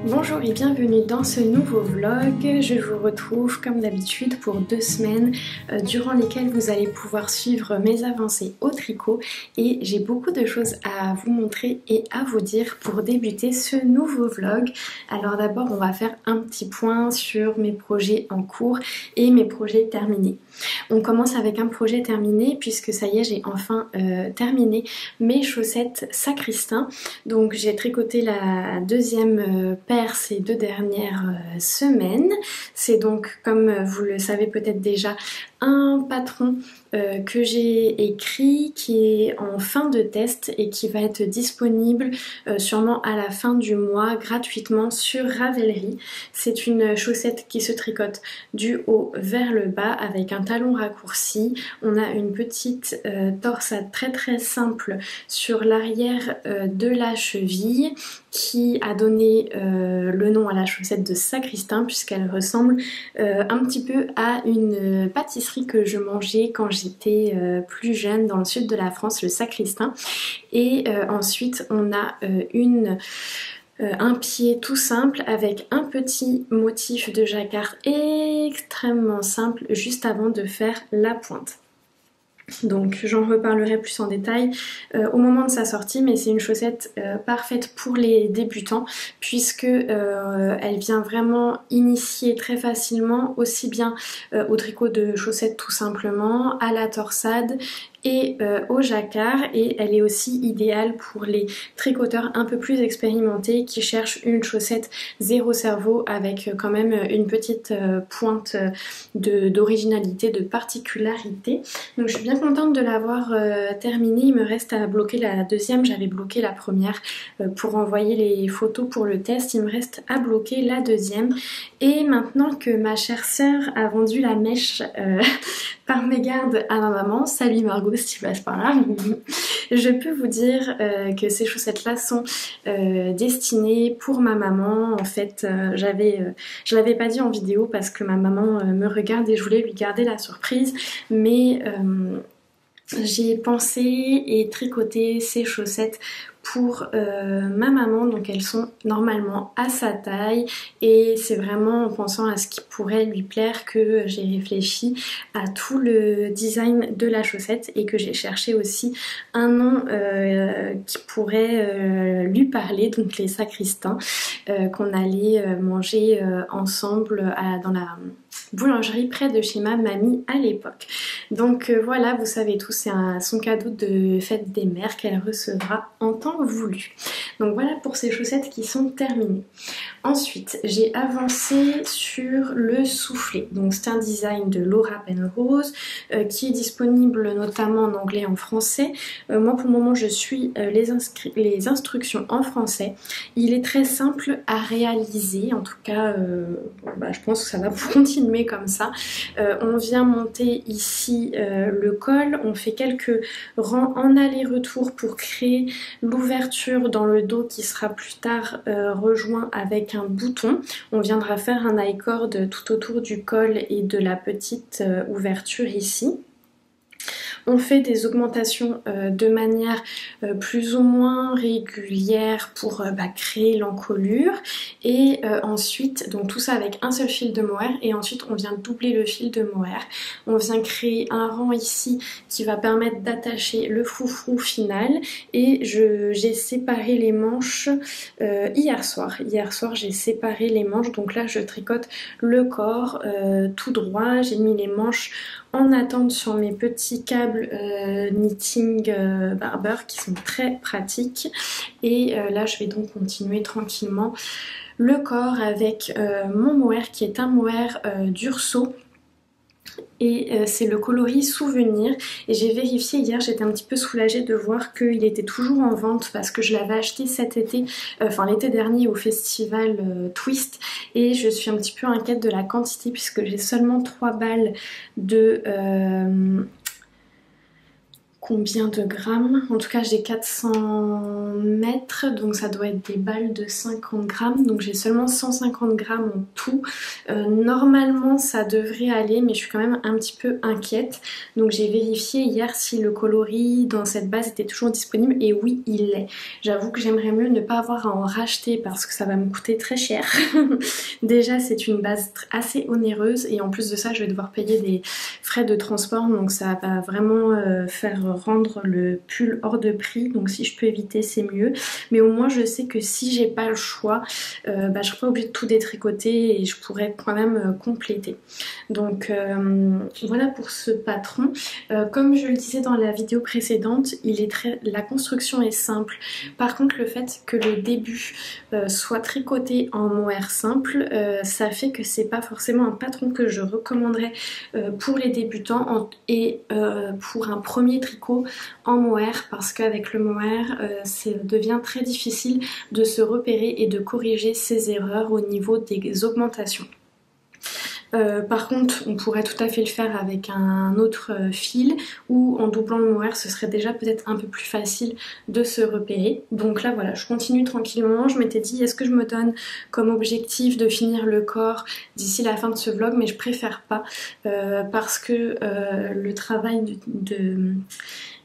Bonjour et bienvenue dans ce nouveau vlog. Je vous retrouve comme d'habitude pour 2 semaines durant lesquelles vous allez pouvoir suivre mes avancées au tricot et j'ai beaucoup de choses à vous montrer et à vous dire pour débuter ce nouveau vlog. Alors d'abord on va faire un petit point sur mes projets en cours et mes projets terminés. On commence avec un projet terminé puisque ça y est, j'ai enfin terminé mes chaussettes sacristain. Donc j'ai tricoté la deuxième paire ces 2 dernières semaines. C'est donc, comme vous le savez peut-être déjà, un patron que j'ai écrit qui est en fin de test et qui va être disponible sûrement à la fin du mois gratuitement sur Ravelry. C'est une chaussette qui se tricote du haut vers le bas avec un talon raccourci. On a une petite torsade très simple sur l'arrière de la cheville qui a donné le nom à la chaussette de sacristain puisqu'elle ressemble un petit peu à une pâtisserie que je mangeais quand j'étais plus jeune dans le sud de la France, le sacristain. Et ensuite on a un pied tout simple avec un petit motif de jacquard extrêmement simple juste avant de faire la pointe. Donc j'en reparlerai plus en détail au moment de sa sortie, mais c'est une chaussette parfaite pour les débutants puisque elle vient vraiment initier très facilement aussi bien au tricot de chaussettes tout simplement, à la torsade et au jacquard, et elle est aussi idéale pour les tricoteurs un peu plus expérimentés qui cherchent une chaussette zéro cerveau avec quand même une petite pointe d'originalité, de particularité. Donc je suis bien contente de l'avoir terminée. Il me reste à bloquer la deuxième, j'avais bloqué la première pour envoyer les photos pour le test. Il me reste à bloquer la deuxième, et maintenant que ma chère sœur a vendu la mèche par mégarde à ma maman, salut Margot si tu passes par là, je peux vous dire que ces chaussettes là sont destinées pour ma maman. En fait je l'avais pas dit en vidéo parce que ma maman me regarde et je voulais lui garder la surprise, mais j'ai pensé et tricoté ces chaussettes pour ma maman, donc elles sont normalement à sa taille et c'est vraiment en pensant à ce qui pourrait lui plaire que j'ai réfléchi à tout le design de la chaussette et que j'ai cherché aussi un nom qui pourrait lui parler, donc les sacristains qu'on allait manger ensemble dans la boulangerie près de chez ma mamie à l'époque. Donc voilà, vous savez tout, c'est son cadeau de fête des mères qu'elle recevra en temps voulu. Donc voilà pour ces chaussettes qui sont terminées. Ensuite, j'ai avancé sur le soufflet. Donc c'est un design de Laura Penrose qui est disponible notamment en anglais et en français. Moi pour le moment je suis les instructions en français. Il est très simple à réaliser, en tout cas je pense que ça va continuer comme ça. On vient monter ici le col, on fait quelques rangs en aller-retour pour créer l'ouverture dans le dos qui sera plus tard rejoint avec un bouton. On viendra faire un I-cord tout autour du col et de la petite ouverture ici. On fait des augmentations de manière plus ou moins régulière pour créer l'encolure, et ensuite, donc tout ça avec un seul fil de mohair, et ensuite on vient doubler le fil de mohair. On vient créer un rang ici qui va permettre d'attacher le froufrou final, et j'ai séparé les manches hier soir. Hier soir j'ai séparé les manches, donc là je tricote le corps tout droit, j'ai mis les manches en attente sur mes petits câbles knitting Barber qui sont très pratiques, et là je vais donc continuer tranquillement le corps avec mon mohair qui est un mohair d'Urso, et c'est le coloris Souvenir, et j'ai vérifié hier, j'étais un petit peu soulagée de voir qu'il était toujours en vente parce que je l'avais acheté cet été, l'été dernier au festival Twist, et je suis un petit peu inquiète de la quantité puisque j'ai seulement 3 balles de combien de grammes. En tout cas j'ai 400 mètres, donc ça doit être des balles de 50 grammes, donc j'ai seulement 150 grammes en tout. Normalement ça devrait aller, mais je suis quand même un petit peu inquiète, donc j'ai vérifié hier si le coloris dans cette base était toujours disponible, et oui il l'est. J'avoue que j'aimerais mieux ne pas avoir à en racheter parce que ça va me coûter très cher. Déjà c'est une base assez onéreuse, et en plus de ça je vais devoir payer des frais de transport, donc ça va vraiment faire rendre le pull hors de prix, donc si je peux éviter c'est mieux. Mais au moins je sais que si j'ai pas le choix, je serai pas obligée de tout détricoter et je pourrais quand même compléter. Donc voilà pour ce patron. Comme je le disais dans la vidéo précédente, la construction est simple. Par contre le fait que le début soit tricoté en mohair simple, ça fait que c'est pas forcément un patron que je recommanderais pour les débutants et pour un premier tricot en mohair, parce qu'avec le mohair ça devient très difficile de se repérer et de corriger ses erreurs au niveau des augmentations. Par contre on pourrait tout à fait le faire avec un autre fil, ou en doublant le mohair ce serait déjà peut-être un peu plus facile de se repérer. Donc là voilà, je continue tranquillement. Je m'étais dit est-ce que je me donne comme objectif de finir le corps d'ici la fin de ce vlog, mais je préfère pas parce que le travail de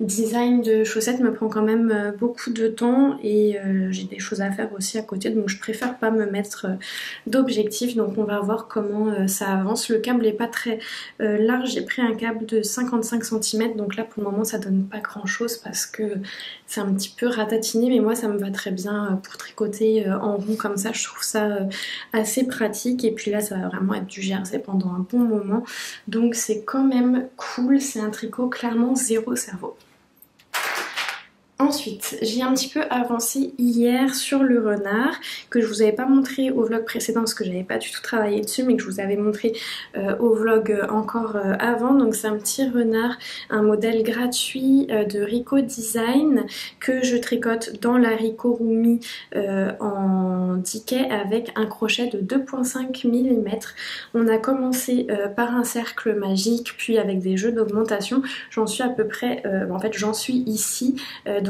design de chaussettes me prend quand même beaucoup de temps, et j'ai des choses à faire aussi à côté, donc je préfère pas me mettre d'objectif. Donc on va voir comment ça avance. Le câble est pas très large, j'ai pris un câble de 55 cm, donc là pour le moment ça donne pas grand chose parce que c'est un petit peu ratatiné, mais moi ça me va très bien pour tricoter en rond comme ça. Je trouve ça assez pratique, et puis là ça va vraiment être du jersey pendant un bon moment, donc c'est quand même cool. C'est un tricot clairement zéro cerveau. Ensuite, j'ai un petit peu avancé hier sur le renard, que je vous avais pas montré au vlog précédent parce que j'avais pas du tout travaillé dessus, mais que je vous avais montré au vlog encore avant. Donc c'est un petit renard, un modèle gratuit de Rico Design que je tricote dans la Rico Rumi en diquet avec un crochet de 2,5 mm. On a commencé par un cercle magique, puis avec des jeux d'augmentation. J'en suis à peu près, en fait j'en suis ici.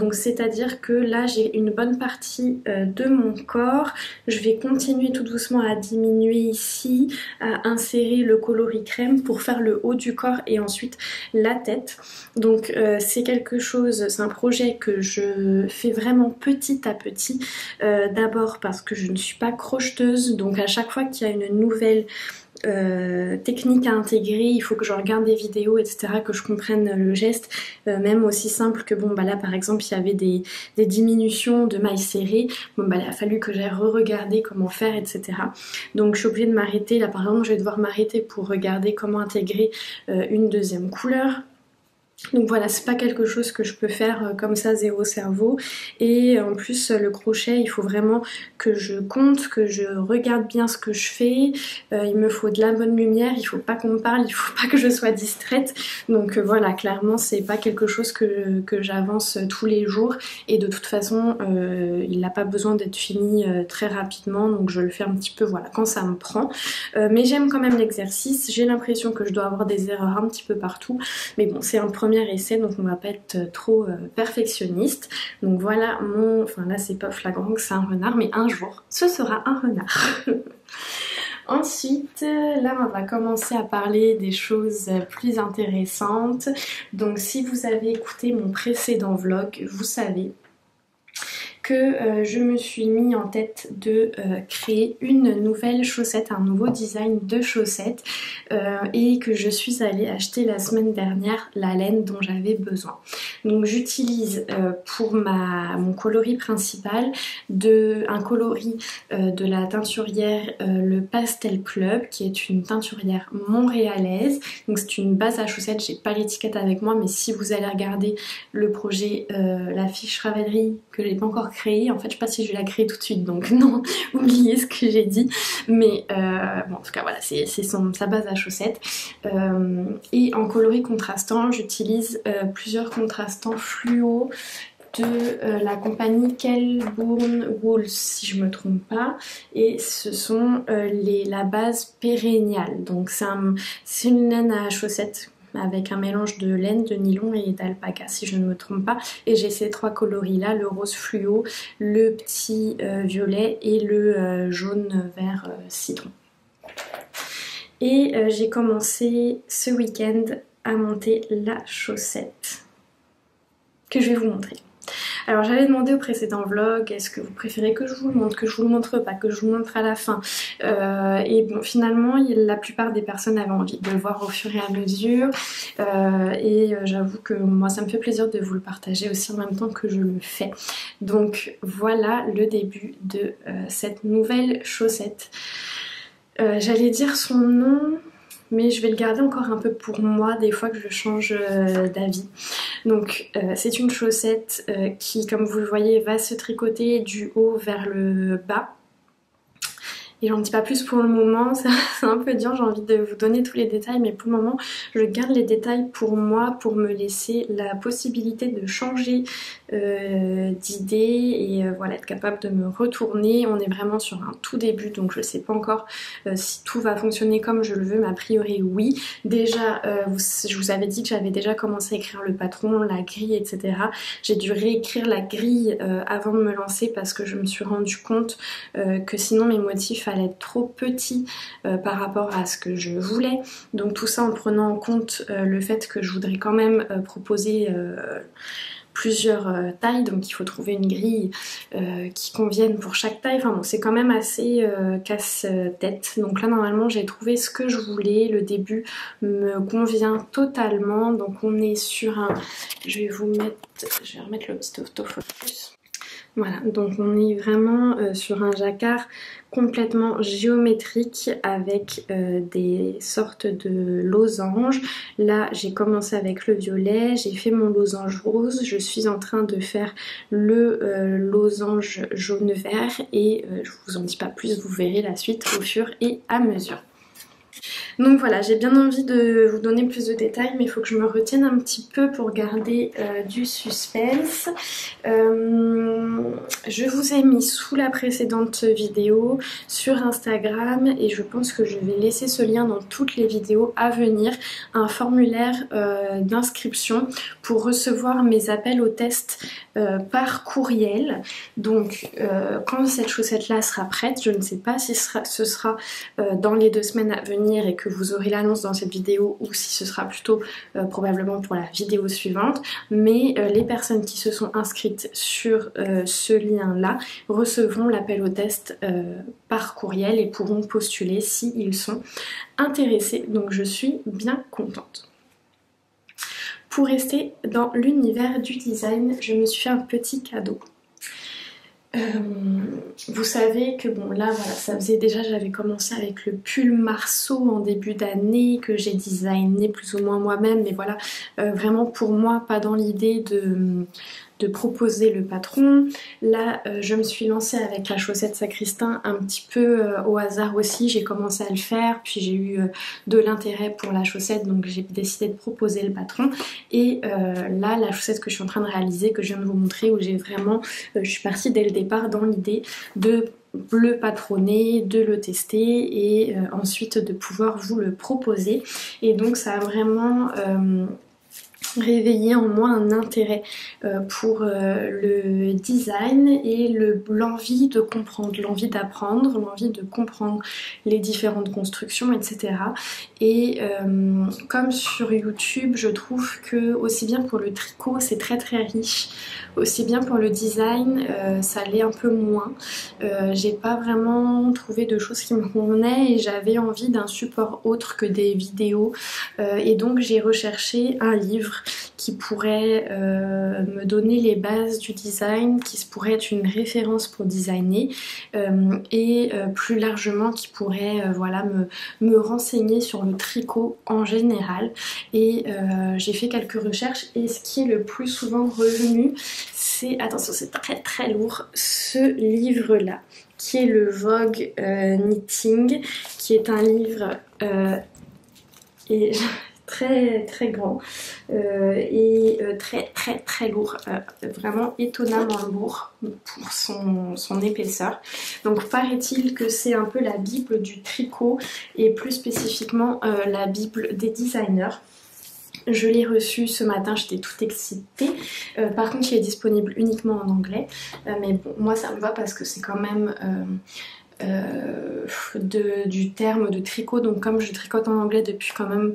Donc c'est-à-dire que là j'ai une bonne partie de mon corps. Je vais continuer tout doucement à diminuer ici, à insérer le coloris crème pour faire le haut du corps et ensuite la tête. Donc c'est quelque chose, c'est un projet que je fais vraiment petit à petit. D'abord parce que je ne suis pas crocheteuse, donc à chaque fois qu'il y a une nouvelle technique à intégrer, il faut que je regarde des vidéos etc, que je comprenne le geste, même aussi simple que bon bah là par exemple il y avait des diminutions de mailles serrées, bon bah il a fallu que j'aille re-regarder comment faire etc. Donc je suis obligée de m'arrêter, là par exemple je vais devoir m'arrêter pour regarder comment intégrer une deuxième couleur. Donc voilà, c'est pas quelque chose que je peux faire comme ça zéro cerveau, et en plus le crochet il faut vraiment que je compte, que je regarde bien ce que je fais, il me faut de la bonne lumière, il faut pas qu'on me parle, il faut pas que je sois distraite, donc voilà, clairement c'est pas quelque chose que j'avance tous les jours, et de toute façon il n'a pas besoin d'être fini très rapidement, donc je le fais un petit peu voilà quand ça me prend, mais j'aime quand même l'exercice. J'ai l'impression que je dois avoir des erreurs un petit peu partout, mais bon c'est un premier essai donc on va pas être trop perfectionniste. Donc voilà enfin là c'est pas flagrant que c'est un renard, mais un jour ce sera un renard. Ensuite, là on va commencer à parler des choses plus intéressantes. Donc si vous avez écouté mon précédent vlog, vous savez que je me suis mis en tête de créer une nouvelle chaussette, un nouveau design de chaussette, et que je suis allée acheter la semaine dernière la laine dont j'avais besoin. Donc j'utilise pour mon coloris principal un coloris de la teinturière le Pastel Club, qui est une teinturière montréalaise. Donc c'est une base à chaussettes, j'ai pas l'étiquette avec moi, mais si vous allez regarder le projet, la fiche Ravelry que j'ai pas encore créée, en fait je sais pas si je vais la créer tout de suite, donc non, oubliez ce que j'ai dit, mais bon en tout cas voilà, c'est sa base à chaussettes. Et en coloris contrastant j'utilise plusieurs contrastants fluo de la compagnie Kelbourne Wool si je me trompe pas, et ce sont la base pérenniale. Donc c'est une laine à chaussettes avec un mélange de laine, de nylon et d'alpaca si je ne me trompe pas. Et j'ai ces 3 coloris là, le rose fluo, le petit violet et le jaune vert citron. Et j'ai commencé ce week-end à monter la chaussette que je vais vous montrer. Alors j'avais demandé au précédent vlog, est-ce que vous préférez que je vous le montre, que je vous le montre pas, que je vous le montre à la fin, et bon finalement la plupart des personnes avaient envie de le voir au fur et à mesure, et j'avoue que moi ça me fait plaisir de vous le partager aussi en même temps que je le fais. Donc voilà le début de cette nouvelle chaussette. J'allais dire son nom, mais je vais le garder encore un peu pour moi des fois que je change d'avis. Donc c'est une chaussette qui, comme vous le voyez, va se tricoter du haut vers le bas. Et j'en dis pas plus pour le moment, c'est un peu dur, j'ai envie de vous donner tous les détails, mais pour le moment je garde les détails pour moi, pour me laisser la possibilité de changer d'idée et voilà, être capable de me retourner. On est vraiment sur un tout début, donc je sais pas encore si tout va fonctionner comme je le veux, mais a priori oui. Déjà je vous avais dit que j'avais déjà commencé à écrire le patron, la grille, etc. J'ai dû réécrire la grille avant de me lancer parce que je me suis rendu compte que sinon mes motifs allaient être trop petits par rapport à ce que je voulais. Donc tout ça en prenant en compte le fait que je voudrais quand même proposer plusieurs tailles, donc il faut trouver une grille qui convienne pour chaque taille. Enfin bon, c'est quand même assez casse-tête. Donc là normalement j'ai trouvé ce que je voulais, le début me convient totalement. Donc on est sur un... je vais remettre le petit autofocus. Voilà, donc on est vraiment sur un jacquard complètement géométrique avec des sortes de losanges. Là j'ai commencé avec le violet, j'ai fait mon losange rose, je suis en train de faire le losange jaune vert et je vous en dis pas plus, vous verrez la suite au fur et à mesure. Donc voilà, j'ai bien envie de vous donner plus de détails, mais il faut que je me retienne un petit peu pour garder du suspense. Je vous ai mis sous la précédente vidéo sur Instagram, et je pense que je vais laisser ce lien dans toutes les vidéos à venir, un formulaire d'inscription pour recevoir mes appels au test par courriel. Donc quand cette chaussette là sera prête, je ne sais pas si ce sera dans les 2 semaines à venir et que vous aurez l'annonce dans cette vidéo, ou si ce sera plutôt probablement pour la vidéo suivante, mais les personnes qui se sont inscrites sur ce lien là recevront l'appel au test par courriel et pourront postuler s'ils sont intéressés. Donc je suis bien contente. Pour rester dans l'univers du design, je me suis fait un petit cadeau. Vous savez que bon là voilà, ça faisait déjà, j'avais commencé avec le pull Marceau en début d'année que j'ai designé plus ou moins moi-même, mais voilà, vraiment pour moi, pas dans l'idée de proposer le patron. Là je me suis lancée avec la chaussette Sacristain un petit peu au hasard aussi, j'ai commencé à le faire, puis j'ai eu de l'intérêt pour la chaussette, donc j'ai décidé de proposer le patron. Et là la chaussette que je suis en train de réaliser, que je viens de vous montrer, où j'ai vraiment, je suis partie dès le départ dans l'idée de le patronner, de le tester et ensuite de pouvoir vous le proposer. Et donc ça a vraiment réveiller en moi un intérêt pour le design et l'envie de comprendre, l'envie d'apprendre, l'envie de comprendre les différentes constructions, etc. Et comme sur YouTube, je trouve que aussi bien pour le tricot c'est très très riche, aussi bien pour le design ça l'est un peu moins. J'ai pas vraiment trouvé de choses qui me convenaient et j'avais envie d'un support autre que des vidéos, et donc j'ai recherché un livre qui pourrait me donner les bases du design, qui pourrait être une référence pour designer, et plus largement qui pourrait voilà, me renseigner sur le tricot en général. Et j'ai fait quelques recherches et ce qui est le plus souvent revenu, c'est, attention c'est très très lourd, ce livre là qui est le Vogue Knitting, qui est un livre et très très grand et très très très lourd, vraiment étonnamment lourd pour son épaisseur. Donc paraît-il que c'est un peu la bible du tricot et plus spécifiquement la bible des designers. Je l'ai reçu ce matin, j'étais toute excitée. Par contre, il est disponible uniquement en anglais. Mais bon, moi ça me va parce que c'est quand même du terme de tricot. Donc comme je tricote en anglais depuis quand même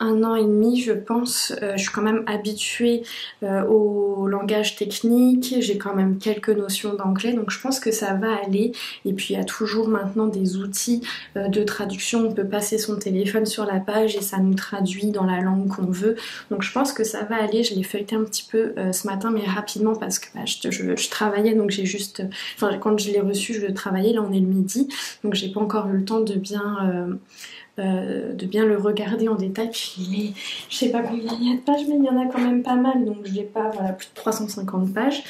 1 an et demi, je pense, je suis quand même habituée au langage technique. J'ai quand même quelques notions d'anglais. Donc je pense que ça va aller. Et puis il y a toujours maintenant des outils de traduction. On peut passer son téléphone sur la page et ça nous traduit dans la langue qu'on veut. Donc je pense que ça va aller. Je l'ai feuilleté un petit peu ce matin, mais rapidement parce que je travaillais. Donc j'ai juste... Enfin, quand je l'ai reçu, je le travaillais. Là, on est le midi. Donc j'ai pas encore eu le temps de bien le regarder en détail. Puis je sais pas combien il y a de pages, mais il y en a quand même pas mal. Donc je l'ai pas, voilà, plus de 350 pages.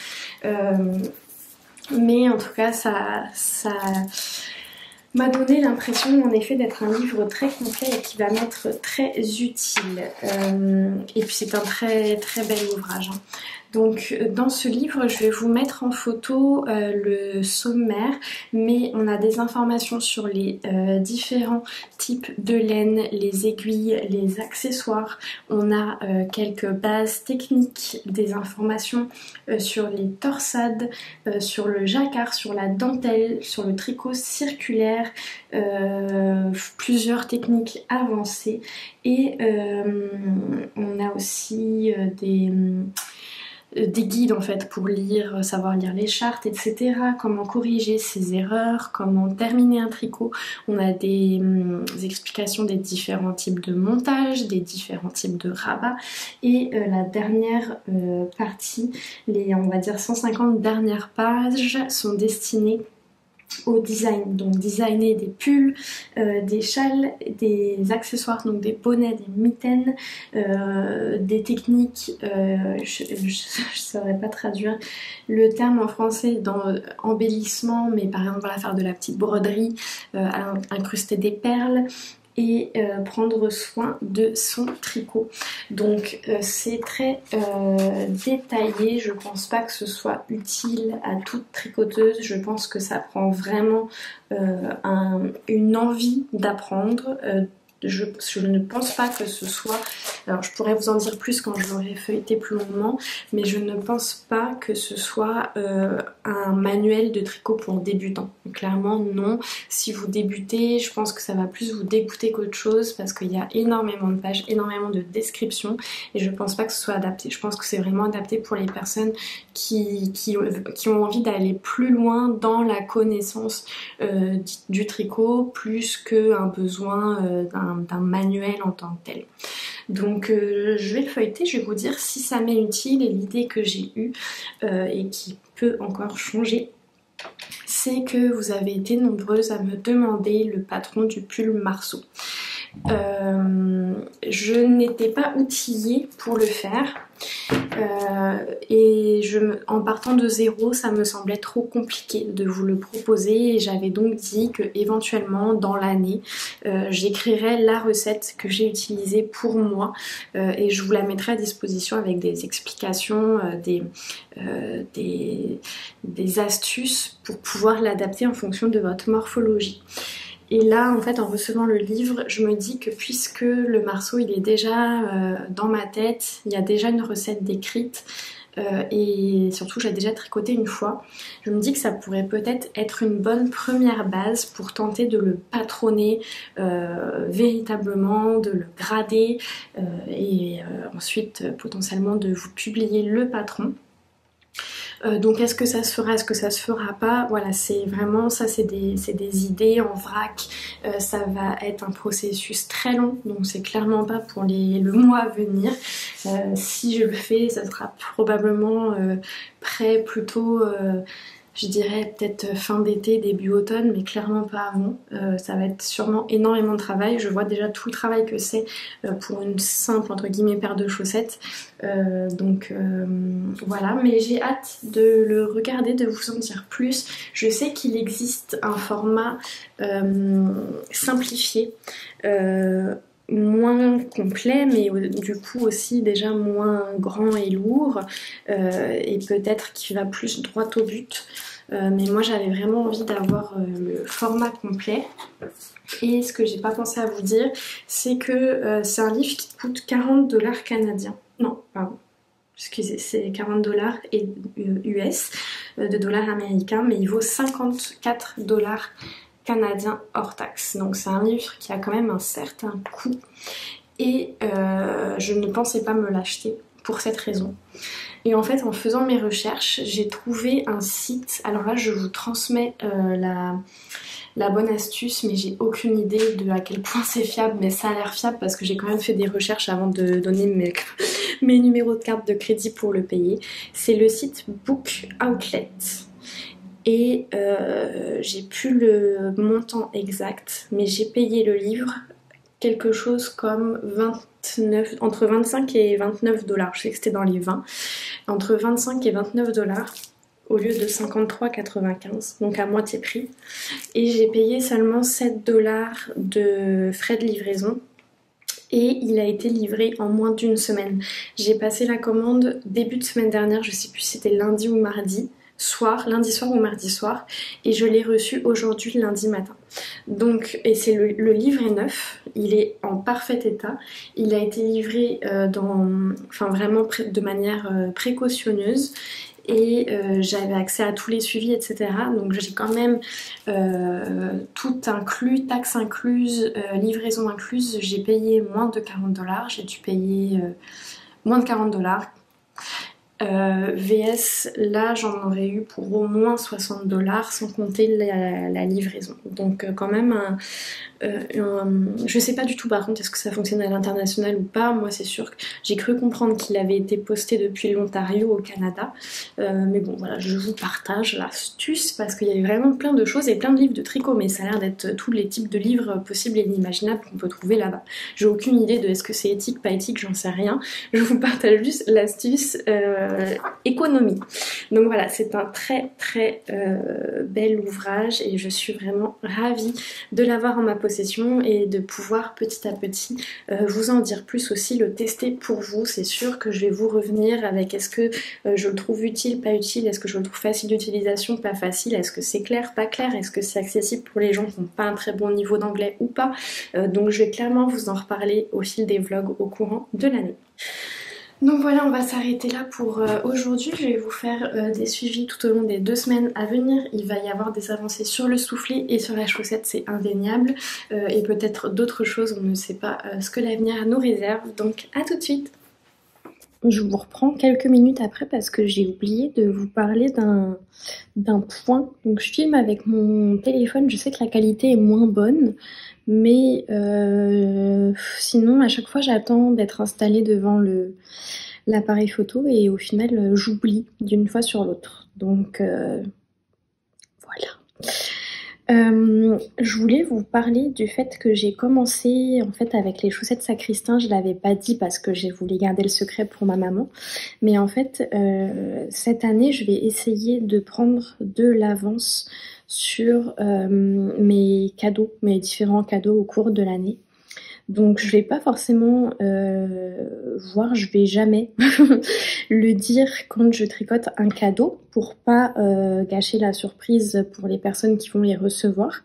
Mais en tout cas, ça m'a donné l'impression en effet d'être un livre très complet et qui va m'être très utile. Et puis c'est un très très bel ouvrage, hein. Donc dans ce livre, je vais vous mettre en photo le sommaire, mais on a des informations sur les différents types de laine, les aiguilles, les accessoires. On a quelques bases techniques, des informations sur les torsades, sur le jacquard, sur la dentelle, sur le tricot circulaire, plusieurs techniques avancées. Et on a aussi des guides en fait pour lire, savoir lire les chartes, etc. Comment corriger ses erreurs, comment terminer un tricot. On a des explications des différents types de montage, des différents types de rabats. Et la dernière partie, on va dire 150 dernières pages, sont destinées au design, donc designer des pulls, des châles, des accessoires, donc des bonnets, des mitaines, des techniques, je saurais pas traduire le terme en français dans embellissement, mais par exemple voilà, faire de la petite broderie, incruster des perles, et prendre soin de son tricot. Donc c'est très détaillé, je pense pas que ce soit utile à toute tricoteuse, je pense que ça prend vraiment une envie d'apprendre. Je ne pense pas que ce soit... Alors je pourrais vous en dire plus quand je l'aurai feuilleté plus longuement, mais je ne pense pas que ce soit un manuel de tricot pour débutants. Clairement non. Si vous débutez, je pense que ça va plus vous dégoûter qu'autre chose parce qu'il y a énormément de pages, énormément de descriptions et je pense pas que ce soit adapté. Je pense que c'est vraiment adapté pour les personnes qui ont envie d'aller plus loin dans la connaissance du tricot plus qu'un besoin d'un manuel en tant que tel. Donc je vais le feuilleter, je vais vous dire si ça m'est utile et l'idée que j'ai eue et qui peut encore changer, c'est que vous avez été nombreuses à me demander le patron du pull Marceau. Je n'étais pas outillée pour le faire et en partant de zéro ça me semblait trop compliqué de vous le proposer et j'avais donc dit que éventuellement dans l'année j'écrirais la recette que j'ai utilisée pour moi et je vous la mettrai à disposition avec des explications, des astuces pour pouvoir l'adapter en fonction de votre morphologie. Et là, en fait, en recevant le livre, je me dis que puisque le Marceau, il est déjà dans ma tête, il y a déjà une recette décrite, et surtout, j'ai déjà tricoté une fois, je me dis que ça pourrait peut-être être une bonne première base pour tenter de le patronner véritablement, de le grader, et ensuite, potentiellement, de vous publier le patron. Donc est-ce que ça se fera, est-ce que ça se fera pas? Voilà, c'est vraiment ça, c'est des idées en vrac. Ça va être un processus très long, donc c'est clairement pas pour le mois à venir. Si je le fais, ça sera probablement prêt plutôt... je dirais peut-être fin d'été, début automne, mais clairement pas avant. Ça va être sûrement énormément de travail. Je vois déjà tout le travail que c'est pour une simple, entre guillemets, paire de chaussettes. Donc voilà, mais j'ai hâte de le regarder, de vous en dire plus. Je sais qu'il existe un format simplifié moins complet, mais du coup aussi déjà moins grand et lourd, et peut-être qui va plus droit au but. Mais moi j'avais vraiment envie d'avoir le format complet. Et ce que j'ai pas pensé à vous dire, c'est que c'est un livre qui coûte 40 $ canadiens. Non, pardon. Excusez, c'est 40 $ et US, de dollars américains, mais il vaut 54 $ canadiens hors taxe. Donc c'est un livre qui a quand même un certain coût. Et je ne pensais pas me l'acheter pour cette raison. Et en fait, en faisant mes recherches, j'ai trouvé un site. Alors là, je vous transmets la bonne astuce, mais j'ai aucune idée de à quel point c'est fiable, mais ça a l'air fiable parce que j'ai quand même fait des recherches avant de donner mes numéros de carte de crédit pour le payer. C'est le site Book Outlet. Et j'ai plus le montant exact, mais j'ai payé le livre quelque chose comme entre 25 et 29 $. Je sais que c'était dans les 20. Entre 25 et 29 $ au lieu de 53,95, donc à moitié prix. Et j'ai payé seulement 7 $ de frais de livraison. Et il a été livré en moins d'une semaine. J'ai passé la commande début de semaine dernière, je sais plus si c'était lundi ou mardi soir, lundi soir ou mardi soir, et je l'ai reçu aujourd'hui lundi matin. Donc, et c'est le livre est neuf, il est en parfait état, il a été livré vraiment de manière précautionneuse. Et j'avais accès à tous les suivis, etc. Donc j'ai quand même tout inclus, taxes incluses, livraison incluse. J'ai payé moins de 40 $, j'ai dû payer moins de 40 $. VS, là j'en aurais eu pour au moins 60 $ sans compter la livraison. Donc quand même je sais pas du tout par contre est-ce que ça fonctionne à l'international ou pas. Moi c'est sûr que j'ai cru comprendre qu'il avait été posté depuis l'Ontario au Canada, mais bon voilà, je vous partage l'astuce parce qu'il y avait vraiment plein de choses et plein de livres de tricot, mais ça a l'air d'être tous les types de livres possibles et inimaginables qu'on peut trouver là-bas. J'ai aucune idée de est-ce que c'est éthique, pas éthique, j'en sais rien. Je vous partage juste l'astuce économie. Donc voilà, c'est un très très bel ouvrage et je suis vraiment ravie de l'avoir en ma possession et de pouvoir petit à petit vous en dire plus aussi, le tester pour vous. C'est sûr que je vais vous revenir avec est-ce que je le trouve utile, pas utile, est-ce que je le trouve facile d'utilisation, pas facile, est-ce que c'est clair, pas clair, est-ce que c'est accessible pour les gens qui n'ont pas un très bon niveau d'anglais ou pas. Donc je vais clairement vous en reparler au fil des vlogs au courant de l'année. Donc voilà, on va s'arrêter là pour aujourd'hui. Je vais vous faire des suivis tout au long des 2 semaines à venir. Il va y avoir des avancées sur le soufflet et sur la chaussette, c'est indéniable. Et peut-être d'autres choses, on ne sait pas ce que l'avenir nous réserve. Donc à tout de suite. Je vous reprends quelques minutes après parce que j'ai oublié de vous parler d'un point. Donc je filme avec mon téléphone, je sais que la qualité est moins bonne, mais sinon à chaque fois j'attends d'être installée devant l'appareil photo et au final j'oublie d'une fois sur l'autre. Donc voilà. Je voulais vous parler du fait que j'ai commencé en fait avec les chaussettes Sacristain. Je l'avais pas dit parce que j'ai voulu garder le secret pour ma maman, mais en fait cette année je vais essayer de prendre de l'avance sur mes cadeaux, mes différents cadeaux au cours de l'année. Donc je vais pas forcément je vais jamais le dire quand je tricote un cadeau pour pas gâcher la surprise pour les personnes qui vont les recevoir.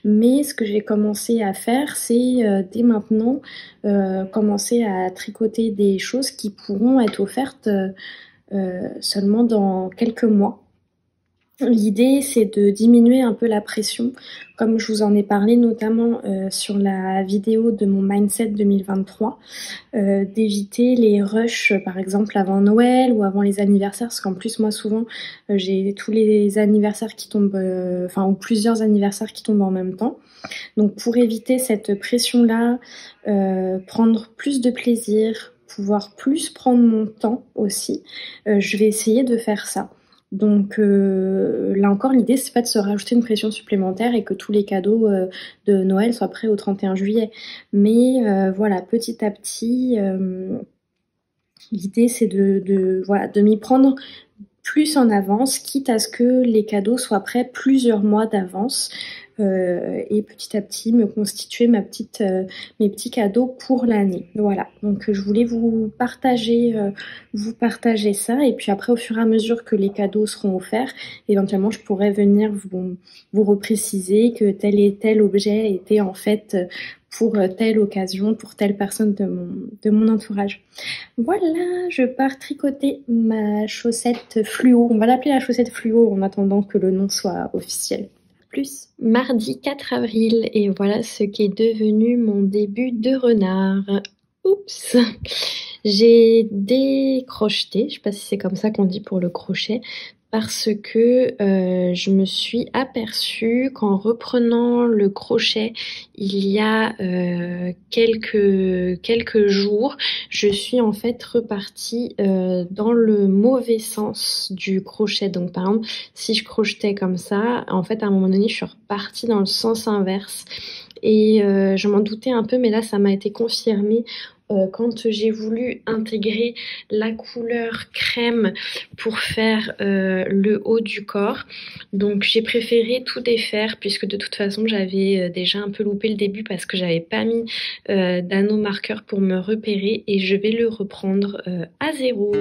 Mais ce que j'ai commencé à faire, c'est dès maintenant commencer à tricoter des choses qui pourront être offertes seulement dans quelques mois. L'idée, c'est de diminuer un peu la pression, comme je vous en ai parlé notamment sur la vidéo de mon Mindset 2023, d'éviter les rushs par exemple avant Noël ou avant les anniversaires, parce qu'en plus moi souvent j'ai tous les anniversaires qui tombent, ou plusieurs anniversaires qui tombent en même temps. Donc pour éviter cette pression-là, prendre plus de plaisir, pouvoir plus prendre mon temps aussi, je vais essayer de faire ça. Donc là encore l'idée c'est pas de se rajouter une pression supplémentaire et que tous les cadeaux de Noël soient prêts au 31 juillet. Mais voilà, petit à petit, l'idée c'est de m'y prendre plus en avance, quitte à ce que les cadeaux soient prêts plusieurs mois d'avance. et petit à petit me constituer mes petits cadeaux pour l'année. Voilà, donc je voulais vous partager ça, et puis après au fur et à mesure que les cadeaux seront offerts, éventuellement je pourrais venir vous repréciser que tel et tel objet était en fait pour telle occasion, pour telle personne de mon entourage. Voilà, je pars tricoter ma chaussette fluo. On va l'appeler la chaussette fluo en attendant que le nom soit officiel. Plus. Mardi 4 avril, et voilà ce qui est devenu mon début de renard. Oups! J'ai décrocheté, je sais pas si c'est comme ça qu'on dit pour le crochet, parce que je me suis aperçue qu'en reprenant le crochet il y a quelques jours, je suis en fait repartie dans le mauvais sens du crochet. Donc par exemple, si je crochetais comme ça, en fait à un moment donné je suis repartie dans le sens inverse. Et je m'en doutais un peu, mais là ça m'a été confirmé quand j'ai voulu intégrer la couleur crème pour faire le haut du corps. Donc j'ai préféré tout défaire, puisque de toute façon j'avais déjà un peu loupé le début parce que j'avais pas mis d'anneau marqueur pour me repérer, et je vais le reprendre à zéro.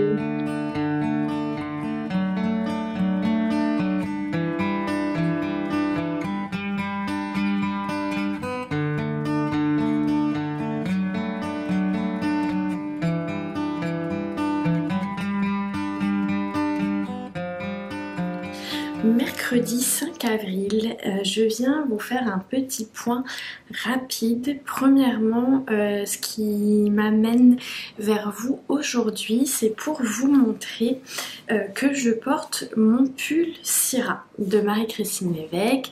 Mercredi 5 avril, je viens vous faire un petit point rapide. Premièrement, ce qui m'amène vers vous aujourd'hui, c'est pour vous montrer que je porte mon pull Syrah de Marie-Christine Lévesque.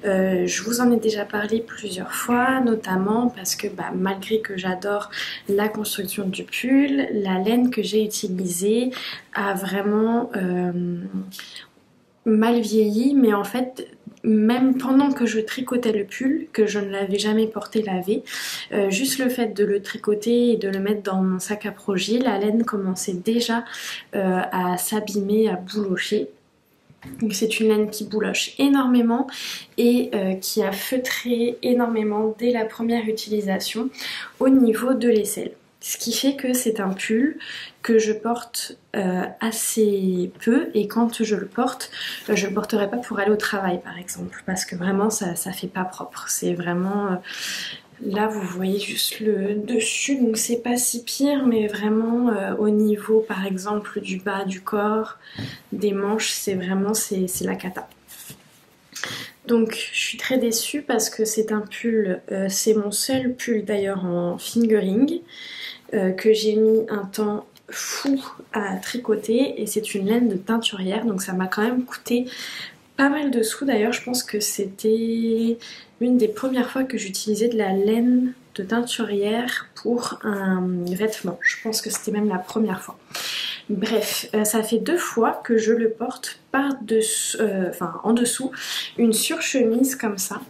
Je vous en ai déjà parlé plusieurs fois, notamment parce que malgré que j'adore la construction du pull, la laine que j'ai utilisée a vraiment mal vieilli, mais en fait même pendant que je tricotais le pull, que je ne l'avais jamais porté lavé, juste le fait de le tricoter et de le mettre dans mon sac à projet, la laine commençait déjà à s'abîmer, à boulocher. Donc c'est une laine qui bouloche énormément et qui a feutré énormément dès la première utilisation au niveau de l'aisselle. Ce qui fait que c'est un pull que je porte assez peu, et quand je le porte, je le porterai pas pour aller au travail par exemple, parce que vraiment ça fait pas propre. C'est vraiment... là vous voyez juste le dessus, donc c'est pas si pire, mais vraiment au niveau par exemple du bas du corps, des manches, c'est la cata. Donc je suis très déçue parce que c'est un pull, c'est mon seul pull d'ailleurs en fingering, que j'ai mis un temps fou à tricoter, et c'est une laine de teinturière, donc ça m'a quand même coûté pas mal de sous. D'ailleurs je pense que c'était une des premières fois que j'utilisais de la laine de teinturière pour un vêtement. Je pense que c'était même la première fois. Bref, ça fait 2 fois que je le porte en dessous, une surchemise comme ça.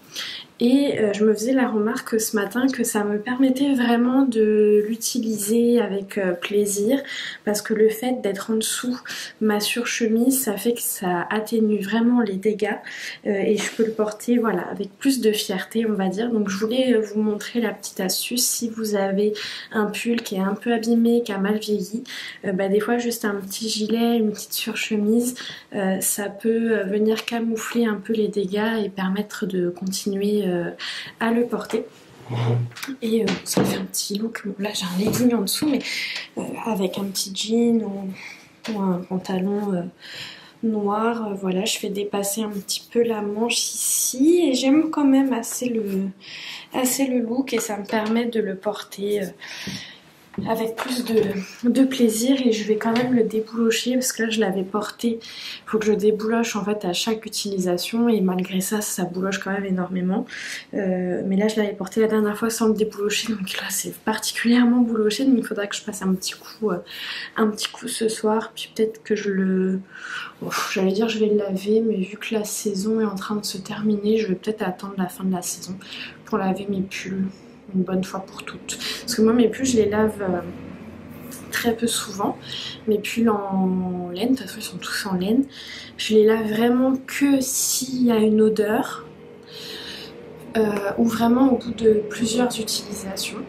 Et je me faisais la remarque ce matin que ça me permettait vraiment de l'utiliser avec plaisir, parce que le fait d'être en dessous ma surchemise, ça fait que ça atténue vraiment les dégâts, et je peux le porter voilà, avec plus de fierté on va dire. Donc je voulais vous montrer la petite astuce. Si vous avez un pull qui est un peu abîmé, qui a mal vieilli, des fois juste un petit gilet, une petite surchemise, ça peut venir camoufler un peu les dégâts et permettre de continuer à le porter. Et ça fait un petit look. Bon, là j'ai un legging en dessous, mais avec un petit jean ou un pantalon noir, voilà, je fais dépasser un petit peu la manche ici, et j'aime quand même assez le look, et ça me permet de le porter avec plus de plaisir. Et je vais quand même le déboulocher, parce que là je l'avais porté, il faut que je débouloche en fait à chaque utilisation, et malgré ça, ça bouloche quand même énormément. Mais là je l'avais porté la dernière fois sans le déboulocher, donc là c'est particulièrement bouloché, donc il faudra que je passe un petit coup ce soir, puis peut-être que j'allais dire je vais le laver, mais vu que la saison est en train de se terminer, je vais peut-être attendre la fin de la saison pour laver mes pulls une bonne fois pour toutes. Parce que moi mes pulls je les lave très peu souvent. Mes pulls en laine, de toute façon ils sont tous en laine. Je les lave vraiment que s'il y a une odeur. ou vraiment au bout de plusieurs utilisations.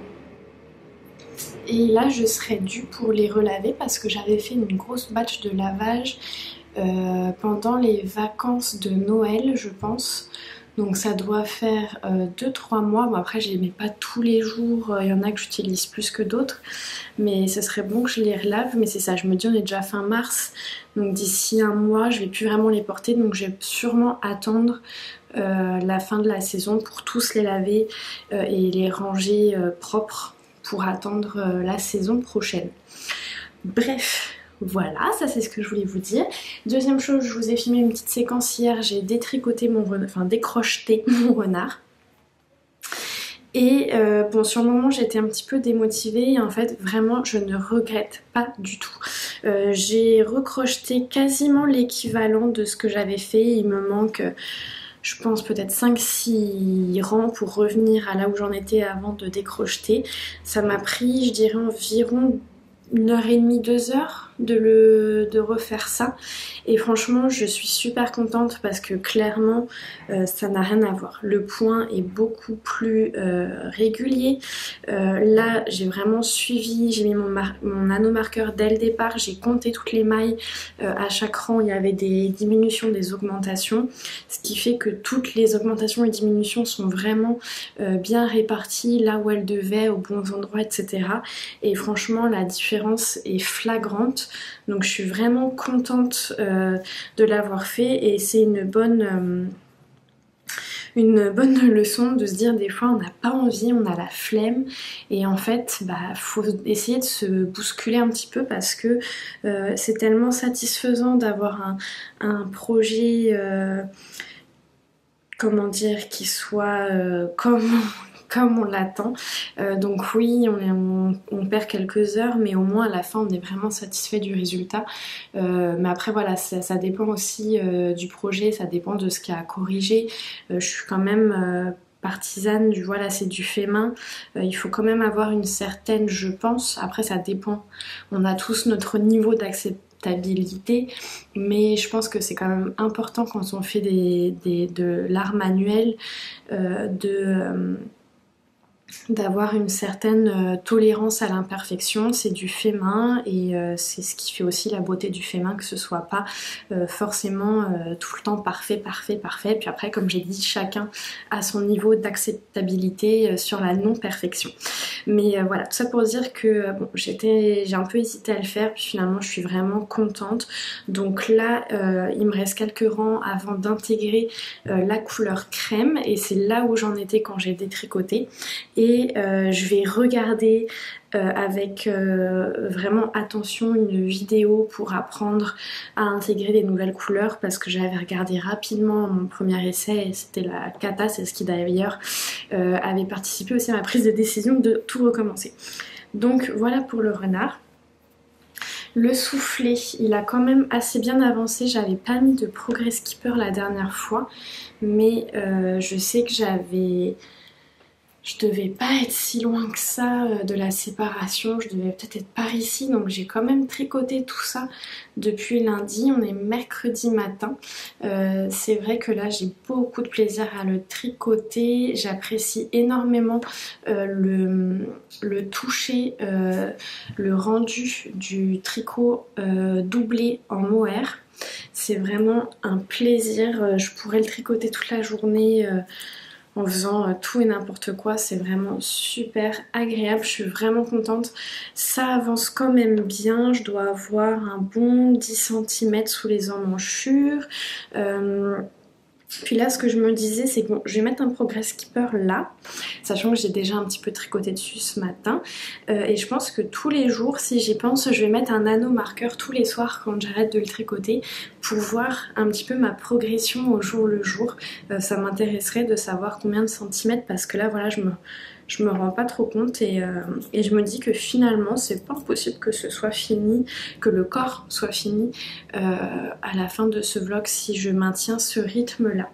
Et là je serais due pour les relaver parce que j'avais fait une grosse batch de lavage pendant les vacances de Noël je pense. Donc ça doit faire 2-3 mois. Bon après je les mets pas tous les jours, il y en a que j'utilise plus que d'autres. Mais ce serait bon que je les relave. Mais c'est ça, je me dis on est déjà fin mars. Donc d'ici un mois je vais plus vraiment les porter. Donc je vais sûrement attendre la fin de la saison pour tous les laver et les ranger propres pour attendre la saison prochaine. Bref. Voilà, ça c'est ce que je voulais vous dire. Deuxième chose, je vous ai filmé une petite séquence hier, j'ai détricoté mon renard, enfin décrocheté mon renard. Et bon, sur le moment j'étais un petit peu démotivée et en fait vraiment je ne regrette pas du tout. J'ai recrocheté quasiment l'équivalent de ce que j'avais fait, il me manque... je pense peut-être 5-6 rangs pour revenir à là où j'en étais avant de décrocheter. Ça m'a pris, je dirais, environ 1h30, 2h de refaire ça. Et franchement, je suis super contente parce que clairement, ça n'a rien à voir. Le point est beaucoup plus régulier. Là, j'ai vraiment suivi, j'ai mis mon anneau marqueur dès le départ. J'ai compté toutes les mailles. À chaque rang, il y avait des diminutions, des augmentations. Ce qui fait que toutes les augmentations et diminutions sont vraiment bien réparties là où elles devaient, aux bons endroits, etc. Et franchement, la différence est flagrante. Donc je suis vraiment contente de l'avoir fait et c'est une bonne leçon de se dire des fois on n'a pas envie, on a la flemme et en fait faut essayer de se bousculer un petit peu parce que c'est tellement satisfaisant d'avoir un projet comment dire qui soit comme on l'attend. Donc oui, on perd quelques heures, mais au moins à la fin on est vraiment satisfait du résultat. Mais après voilà, ça dépend aussi du projet, ça dépend de ce qu'il y a à corriger. Je suis quand même partisane du voilà, c'est du fait main. Il faut quand même avoir une certaine, je pense, après ça dépend. On a tous notre niveau d'acceptabilité, mais je pense que c'est quand même important quand on fait de l'art manuel d'avoir une certaine tolérance à l'imperfection. C'est du fait main et c'est ce qui fait aussi la beauté du fait main, que ce soit pas forcément tout le temps parfait. Puis après, comme j'ai dit, chacun a son niveau d'acceptabilité sur la non-perfection. Mais voilà, tout ça pour dire que bon, j'ai un peu hésité à le faire, puis finalement je suis vraiment contente. Donc là, il me reste quelques rangs avant d'intégrer la couleur crème et c'est là où j'en étais quand j'ai détricoté. Et je vais regarder avec vraiment attention une vidéo pour apprendre à intégrer des nouvelles couleurs parce que j'avais regardé rapidement mon premier essai et c'était la cata, c'est ce qui d'ailleurs avait participé aussi à ma prise de décision de tout recommencer. Donc voilà pour le renard. Le soufflet, il a quand même assez bien avancé, j'avais pas mis de progress keeper la dernière fois, mais je sais que je devais pas être si loin que ça de la séparation, je devais peut-être être par ici, donc j'ai quand même tricoté tout ça depuis lundi, on est mercredi matin. C'est vrai que là j'ai beaucoup de plaisir à le tricoter, j'apprécie énormément le toucher, le rendu du tricot doublé en mohair. C'est vraiment un plaisir, je pourrais le tricoter toute la journée en faisant tout et n'importe quoi, c'est vraiment super agréable, je suis vraiment contente. Ça avance quand même bien, je dois avoir un bon 10 cm sous les emmanchures. Puis là ce que je me disais c'est que bon, je vais mettre un progress keeper là, sachant que j'ai déjà un petit peu tricoté dessus ce matin et je pense que tous les jours si j'y pense je vais mettre un anneau marqueur tous les soirs quand j'arrête de le tricoter pour voir un petit peu ma progression au jour le jour. Ça m'intéresserait de savoir combien de centimètres parce que là voilà je me rends pas trop compte et je me dis que finalement c'est pas impossible que ce soit fini, que le corps soit fini à la fin de ce vlog si je maintiens ce rythme là.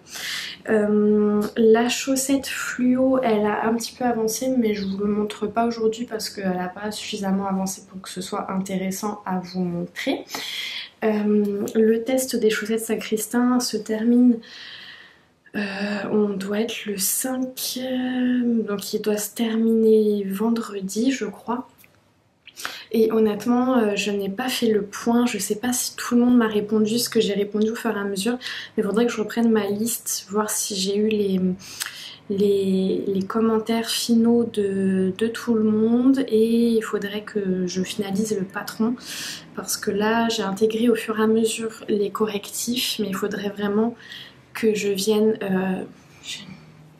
La chaussette fluo elle a un petit peu avancé mais je vous le montre pas aujourd'hui parce qu'elle a pas suffisamment avancé pour que ce soit intéressant à vous montrer. Le test des chaussettes Sacristain se termine On doit être le 5, donc il doit se terminer vendredi je crois. Et honnêtement, je n'ai pas fait le point, je sais pas si tout le monde m'a répondu ce que j'ai répondu au fur et à mesure, mais il faudrait que je reprenne ma liste, voir si j'ai eu les commentaires finaux de tout le monde, et il faudrait que je finalise le patron, parce que là j'ai intégré au fur et à mesure les correctifs, mais il faudrait vraiment que je vienne... j'ai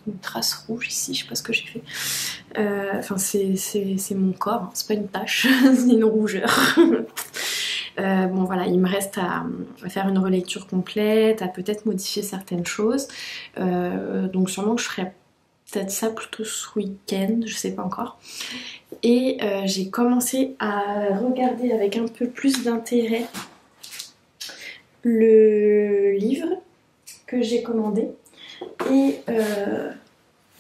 une trace rouge ici, je sais pas ce que j'ai fait. Enfin, c'est mon corps, hein, c'est pas une tache, c'est une rougeur. Bon voilà, il me reste à faire une relecture complète, à peut-être modifier certaines choses. Donc sûrement que je ferai peut-être ça plutôt ce week-end, je sais pas encore. Et j'ai commencé à regarder avec un peu plus d'intérêt le livre que j'ai commandé. Et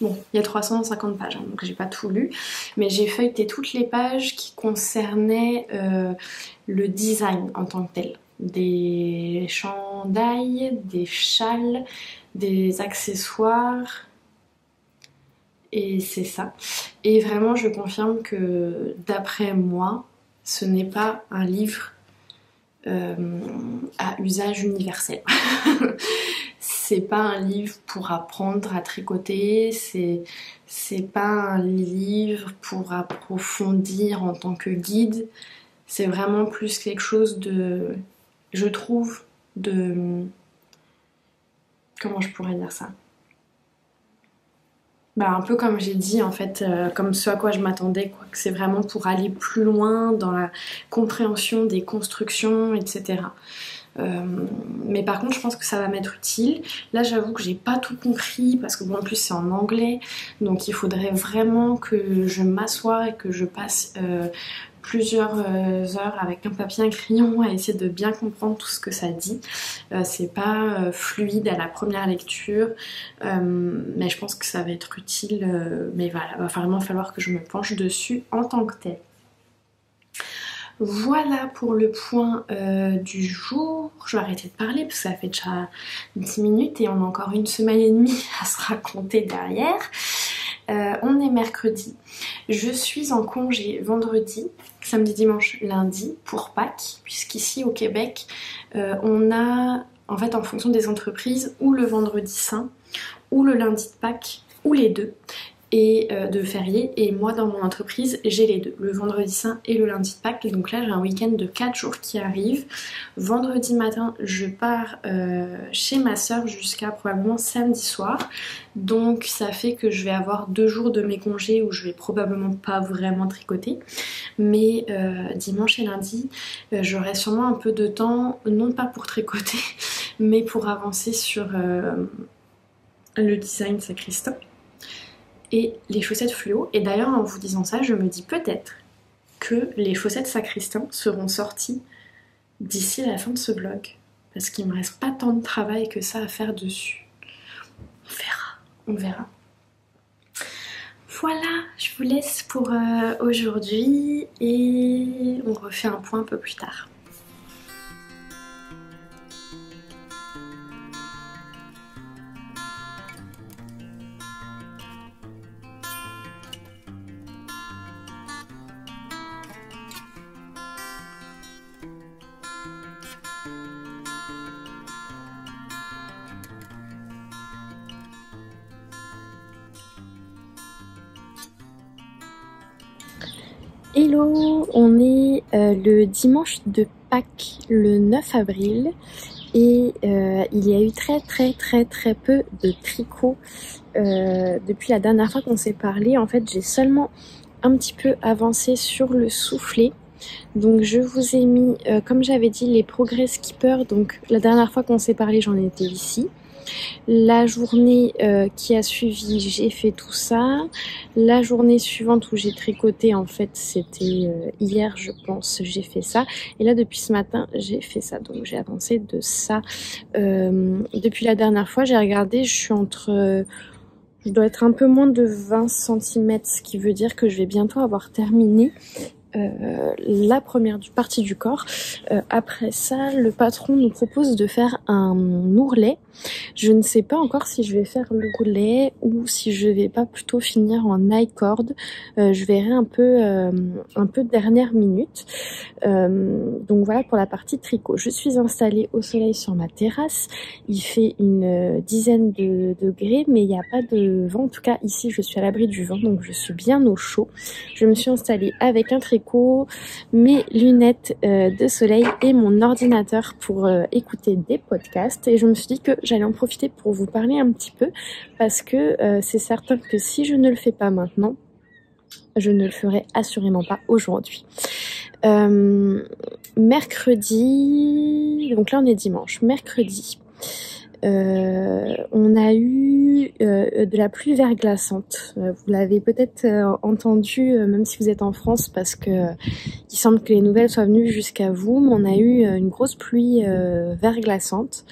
bon, il y a 350 pages, hein, donc j'ai pas tout lu, mais j'ai feuilleté toutes les pages qui concernaient le design en tant que tel. Des chandails, des châles, des accessoires, et c'est ça. Et vraiment, je confirme que d'après moi, ce n'est pas un livre à usage universel. C'est pas un livre pour apprendre à tricoter, c'est pas un livre pour approfondir en tant que guide, c'est vraiment plus quelque chose de, je trouve, de... Comment je pourrais dire ça? Bah, un peu comme j'ai dit en fait, comme ce à quoi je m'attendais, quoi, que c'est vraiment pour aller plus loin dans la compréhension des constructions, etc. Mais par contre je pense que ça va m'être utile. Là j'avoue que j'ai pas tout compris parce que bon en plus c'est en anglais, donc il faudrait vraiment que je m'assoie et que je passe plusieurs heures avec un papier et un crayon à essayer de bien comprendre tout ce que ça dit. C'est pas fluide à la première lecture, mais je pense que ça va être utile, mais voilà, il va vraiment falloir que je me penche dessus en tant que tel. Voilà pour le point du jour. Je vais arrêter de parler parce que ça fait déjà 10 minutes et on a encore une semaine et demie à se raconter derrière. On est mercredi. Je suis en congé vendredi, samedi, dimanche, lundi pour Pâques, puisqu'ici au Québec, on a en fait en fonction des entreprises ou le vendredi saint ou le lundi de Pâques ou les deux. Et de férié, et moi dans mon entreprise j'ai les deux, le vendredi saint et le lundi de Pâques. Donc là j'ai un week-end de 4 jours qui arrive. Vendredi matin je pars chez ma soeur jusqu'à probablement samedi soir, donc ça fait que je vais avoir 2 jours de mes congés où je vais probablement pas vraiment tricoter, mais dimanche et lundi j'aurai sûrement un peu de temps, non pas pour tricoter mais pour avancer sur le design sacristain et les chaussettes fluo. Et d'ailleurs en vous disant ça, je me dis peut-être que les chaussettes sacristain seront sorties d'ici la fin de ce vlog, parce qu'il me reste pas tant de travail que ça à faire dessus. On verra. Voilà, je vous laisse pour aujourd'hui et on refait un point un peu plus tard. Hello, on est le dimanche de Pâques, le 9 avril, et il y a eu très peu de tricot depuis la dernière fois qu'on s'est parlé. En fait j'ai seulement un petit peu avancé sur le soufflet, donc je vous ai mis comme j'avais dit les progrès skipper. Donc la dernière fois qu'on s'est parlé j'en étais ici. La journée qui a suivi j'ai fait tout ça. La journée suivante où j'ai tricoté en fait c'était hier je pense, j'ai fait ça. Et là depuis ce matin j'ai fait ça, donc j'ai avancé de ça. Depuis la dernière fois j'ai regardé, je suis entre... je dois être un peu moins de 20 cm, ce qui veut dire que je vais bientôt avoir terminé la première partie du corps. Après ça, le patron nous propose de faire un ourlet. Je ne sais pas encore si je vais faire l'ourlet ou si je vais pas plutôt finir en I-cord. Je verrai un peu dernière minute. Donc voilà pour la partie tricot. Je suis installée au soleil sur ma terrasse. Il fait une dizaine de degrés, mais il n'y a pas de vent. En tout cas, ici, je suis à l'abri du vent, donc je suis bien au chaud. Je me suis installée avec un tricot, mes lunettes de soleil et mon ordinateur pour écouter des podcasts. Et je me suis dit que j'allais en profiter pour vous parler un petit peu parce que c'est certain que si je ne le fais pas maintenant, je ne le ferai assurément pas aujourd'hui. Mercredi, donc là on est dimanche, mercredi, on a eu de la pluie verglaçante. Vous l'avez peut-être entendu, même si vous êtes en France, parce que il semble que les nouvelles soient venues jusqu'à vous, mais on a eu une grosse pluie verglaçante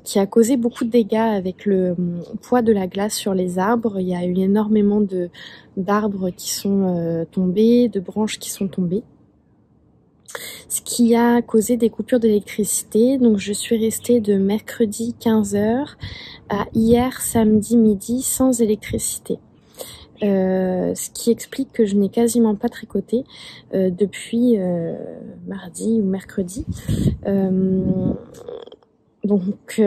qui a causé beaucoup de dégâts avec le poids de la glace sur les arbres. Il y a eu énormément d'arbres qui sont tombés, de branches qui sont tombées, ce qui a causé des coupures d'électricité. Donc je suis restée de mercredi 15h à hier samedi midi sans électricité. Ce qui explique que je n'ai quasiment pas tricoté depuis mardi ou mercredi. Donc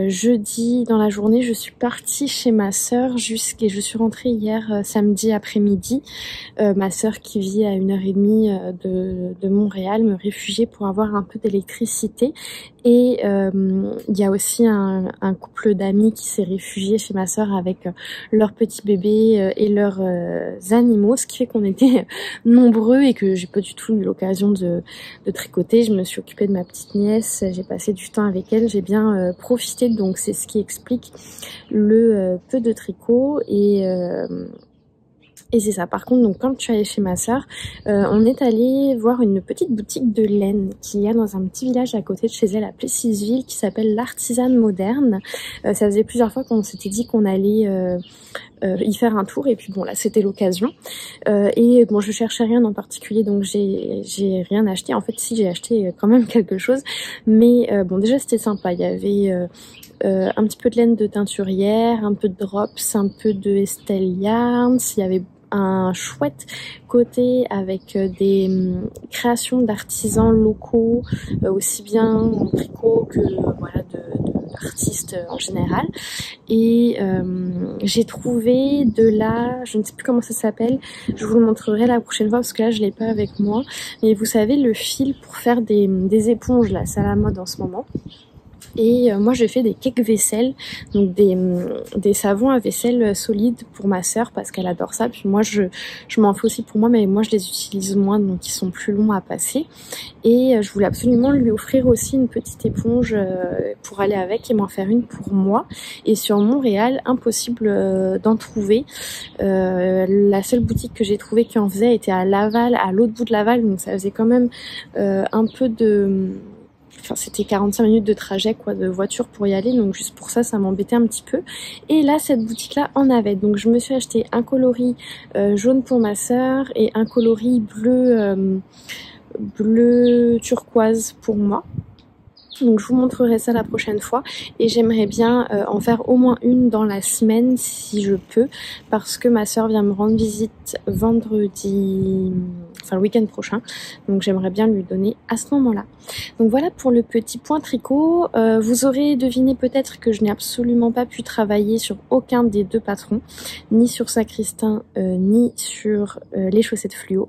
jeudi dans la journée, je suis partie chez ma sœur et je suis rentrée hier samedi après-midi. Ma sœur qui vit à 1h30 de Montréal me réfugiait pour avoir un peu d'électricité. Et il y a aussi un couple d'amis qui s'est réfugié chez ma sœur avec leur petit bébé et leurs animaux, ce qui fait qu'on était nombreux et que j'ai pas du tout eu l'occasion de tricoter. Je me suis occupée de ma petite nièce, j'ai passé du temps avec elle, j'ai bien profité, donc c'est ce qui explique le peu de tricot et c'est ça. Par contre, donc quand je suis allée chez ma sœur, on est allé voir une petite boutique de laine qu'il y a dans un petit village à côté de chez elle à Plessisville qui s'appelle l'Artisane Moderne. Ça faisait plusieurs fois qu'on s'était dit qu'on allait y faire un tour et puis bon là c'était l'occasion. Et bon je cherchais rien en particulier donc j'ai rien acheté. En fait si j'ai acheté quand même quelque chose, mais bon déjà c'était sympa. Il y avait un petit peu de laine de teinturière, un peu de drops, un peu de Estelle Yarns. Il y avait un chouette côté avec des créations d'artisans locaux, aussi bien en tricot que voilà d'artistes en général. Et j'ai trouvé de là, je ne sais plus comment ça s'appelle, je vous le montrerai la prochaine fois parce que là je l'ai pas avec moi, mais vous savez le fil pour faire des éponges là, c'est à la mode en ce moment. Et moi je fais des cakes vaisselle, donc des savons à vaisselle solides pour ma sœur parce qu'elle adore ça. Puis moi je m'en fais aussi pour moi, mais moi je les utilise moins donc ils sont plus longs à passer. Et je voulais absolument lui offrir aussi une petite éponge pour aller avec et m'en faire une pour moi. Et sur Montréal, impossible d'en trouver. La seule boutique que j'ai trouvée qui en faisait était à Laval, à l'autre bout de Laval, donc ça faisait quand même un peu de... Enfin, c'était 45 minutes de trajet quoi de voiture pour y aller, donc juste pour ça, ça m'embêtait un petit peu. Et là, cette boutique-là en avait, donc je me suis acheté un coloris jaune pour ma sœur et un coloris bleu turquoise pour moi. Donc je vous montrerai ça la prochaine fois et j'aimerais bien en faire au moins une dans la semaine si je peux parce que ma sœur vient me rendre visite vendredi, enfin le week-end prochain, donc j'aimerais bien lui donner à ce moment-là. Donc voilà pour le petit point tricot. Vous aurez deviné peut-être que je n'ai absolument pas pu travailler sur aucun des deux patrons, ni sur Sacristain ni sur les chaussettes fluo.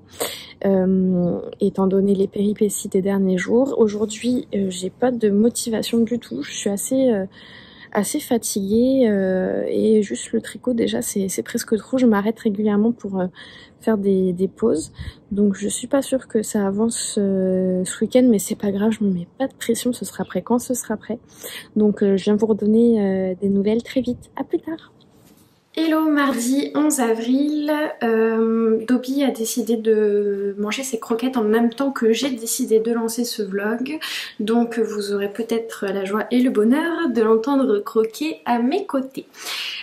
Étant donné les péripéties des derniers jours. Aujourd'hui, j'ai pas de motivation du tout. Je suis assez fatiguée et juste le tricot déjà c'est presque trop. Je m'arrête régulièrement pour faire des pauses. Donc je suis pas sûre que ça avance ce week-end, mais c'est pas grave, je me mets pas de pression, ce sera prêt quand ce sera prêt. Donc je viens vous redonner des nouvelles très vite. À plus tard. Hello, mardi 11 avril, Dobby a décidé de manger ses croquettes en même temps que j'ai décidé de lancer ce vlog. Donc vous aurez peut-être la joie et le bonheur de l'entendre croquer à mes côtés.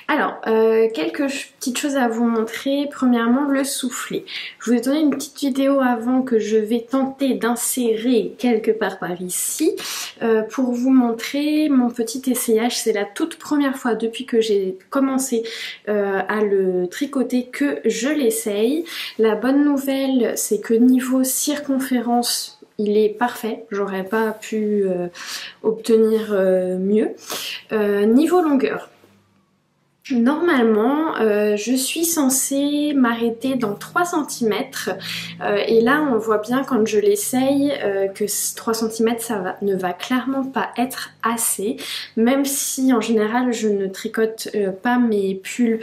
Alors, quelques petites choses à vous montrer. Premièrement, le soufflé. Je vous ai tourné une petite vidéo avant que je vais tenter d'insérer quelque part par ici pour vous montrer mon petit essayage. C'est la toute première fois depuis que j'ai commencé à le tricoter que je l'essaye. La bonne nouvelle, c'est que niveau circonférence, il est parfait, j'aurais pas pu obtenir mieux. Niveau longueur, normalement, je suis censée m'arrêter dans 3 cm et là on voit bien quand je l'essaye que 3 cm ne va clairement pas être assez, même si en général je ne tricote pas mes pulls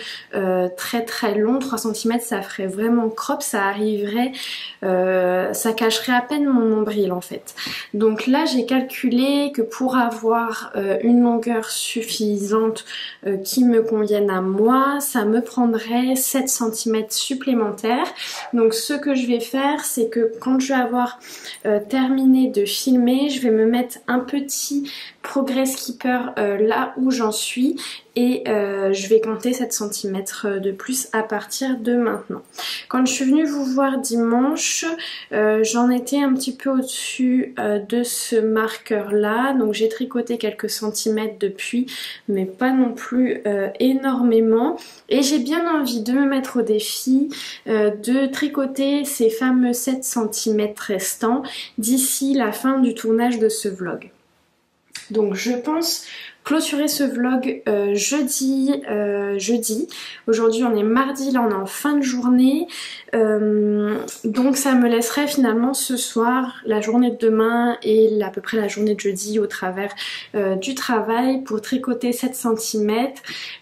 très longs. 3 cm ça ferait vraiment crop, ça arriverait, ça cacherait à peine mon nombril en fait. Donc là j'ai calculé que pour avoir une longueur suffisante qui me convienne à moi, ça me prendrait 7 cm supplémentaires. Donc ce que je vais faire, c'est que quand je vais avoir terminé de filmer, je vais me mettre un petit progress keeper là où j'en suis et je vais compter 7 cm de plus à partir de maintenant. Quand je suis venue vous voir dimanche, j'en étais un petit peu au-dessus de ce marqueur là, donc j'ai tricoté quelques centimètres depuis, mais pas non plus énormément, et j'ai bien envie de me mettre au défi de tricoter ces fameux 7 cm restants d'ici la fin du tournage de ce vlog. Donc je pense clôturer ce vlog jeudi. Aujourd'hui on est mardi, là on est en fin de journée. Donc ça me laisserait finalement ce soir, la journée de demain et à peu près la journée de jeudi au travers du travail pour tricoter 7 cm.